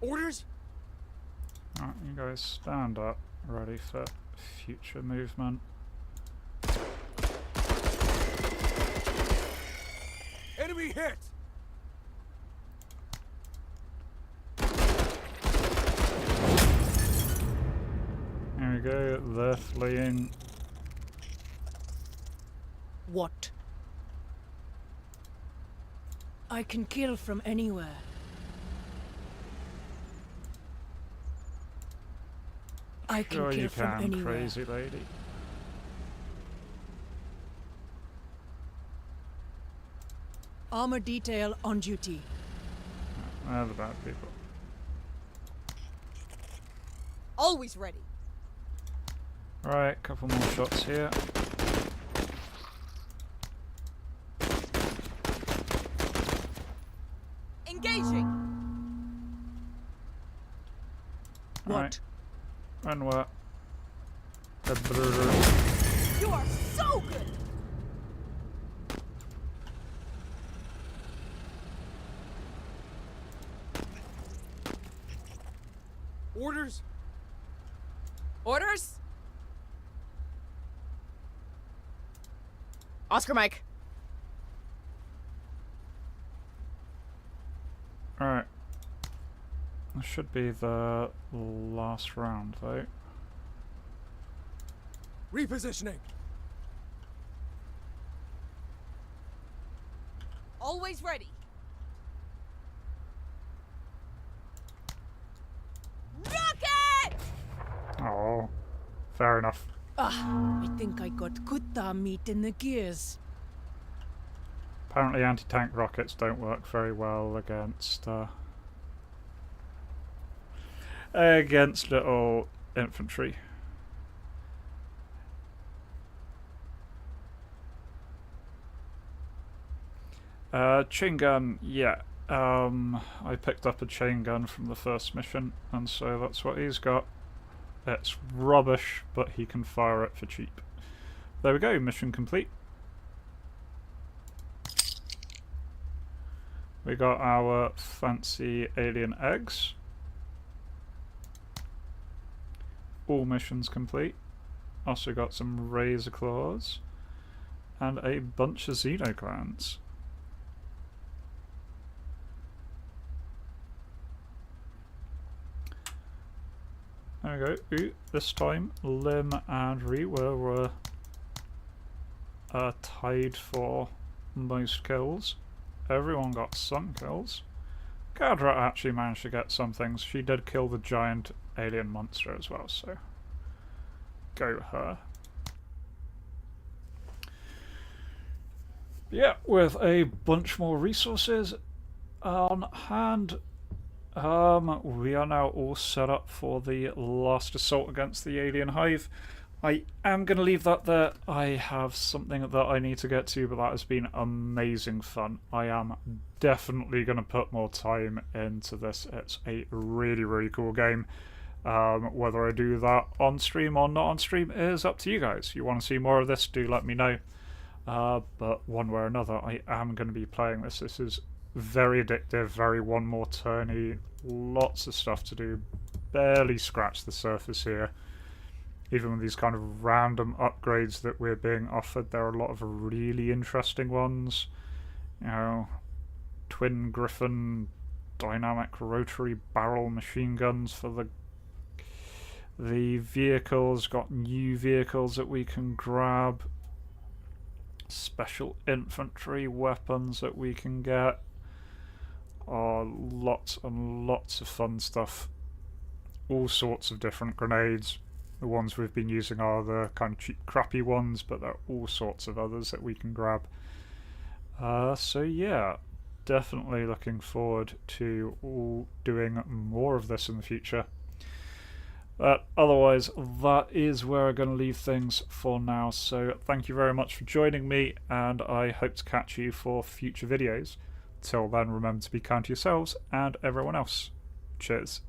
Orders? Alright, you guys stand up, ready for future movement. Enemy hit! There we go, they're fleeing. What? I can kill from anywhere. I can Sure kill you from can, anywhere. crazy lady. Armor detail on duty. They're the bad people. Always ready. Right, couple more shots here. Engaging. What? Right. And what? You are so good. Orders? Orders? Oscar Mike. Alright. This should be the last round though. Repositioning. Always ready. Rocket! Oh, fair enough. I think I got kutta meat in the gears. Apparently anti-tank rockets don't work very well against little infantry. Chain gun, yeah. I picked up a chain gun from the first mission, and so that's what he's got. It's rubbish, but he can fire it for cheap. There we go, mission complete. We got our fancy alien eggs. All missions complete. Also got some razor claws and a bunch of xenoglands. There we go. Ooh, this time Lim and Ree were tied for most kills. Everyone got some kills. Kadra actually managed to get some things. She did kill the giant alien monster as well, so go her. Yeah, with a bunch more resources on hand, we are now all set up for the last assault against the alien hive. I am going to leave that there. I have something that I need to get to, but that has been amazing fun. I am definitely going to put more time into this. It's a really, really cool game. Whether I do that on stream or not on stream is up to you guys. You want to see more of this, do let me know. But one way or another, I am going to be playing this. This is very addictive, very one more turny, lots of stuff to do. Barely scratched the surface here. Even with these kind of random upgrades that we're being offered, there are a lot of really interesting ones. You know, twin Griffin, dynamic rotary barrel machine guns for the vehicles. Got new vehicles that we can grab. Special infantry weapons that we can get. Lots and lots of fun stuff. All sorts of different grenades. The ones we've been using are the kind of cheap, crappy ones, but there are all sorts of others that we can grab. So yeah, definitely looking forward to all doing more of this in the future. But otherwise, that is where I'm going to leave things for now. So thank you very much for joining me, and I hope to catch you for future videos. Till then, remember to be kind to yourselves and everyone else. Cheers.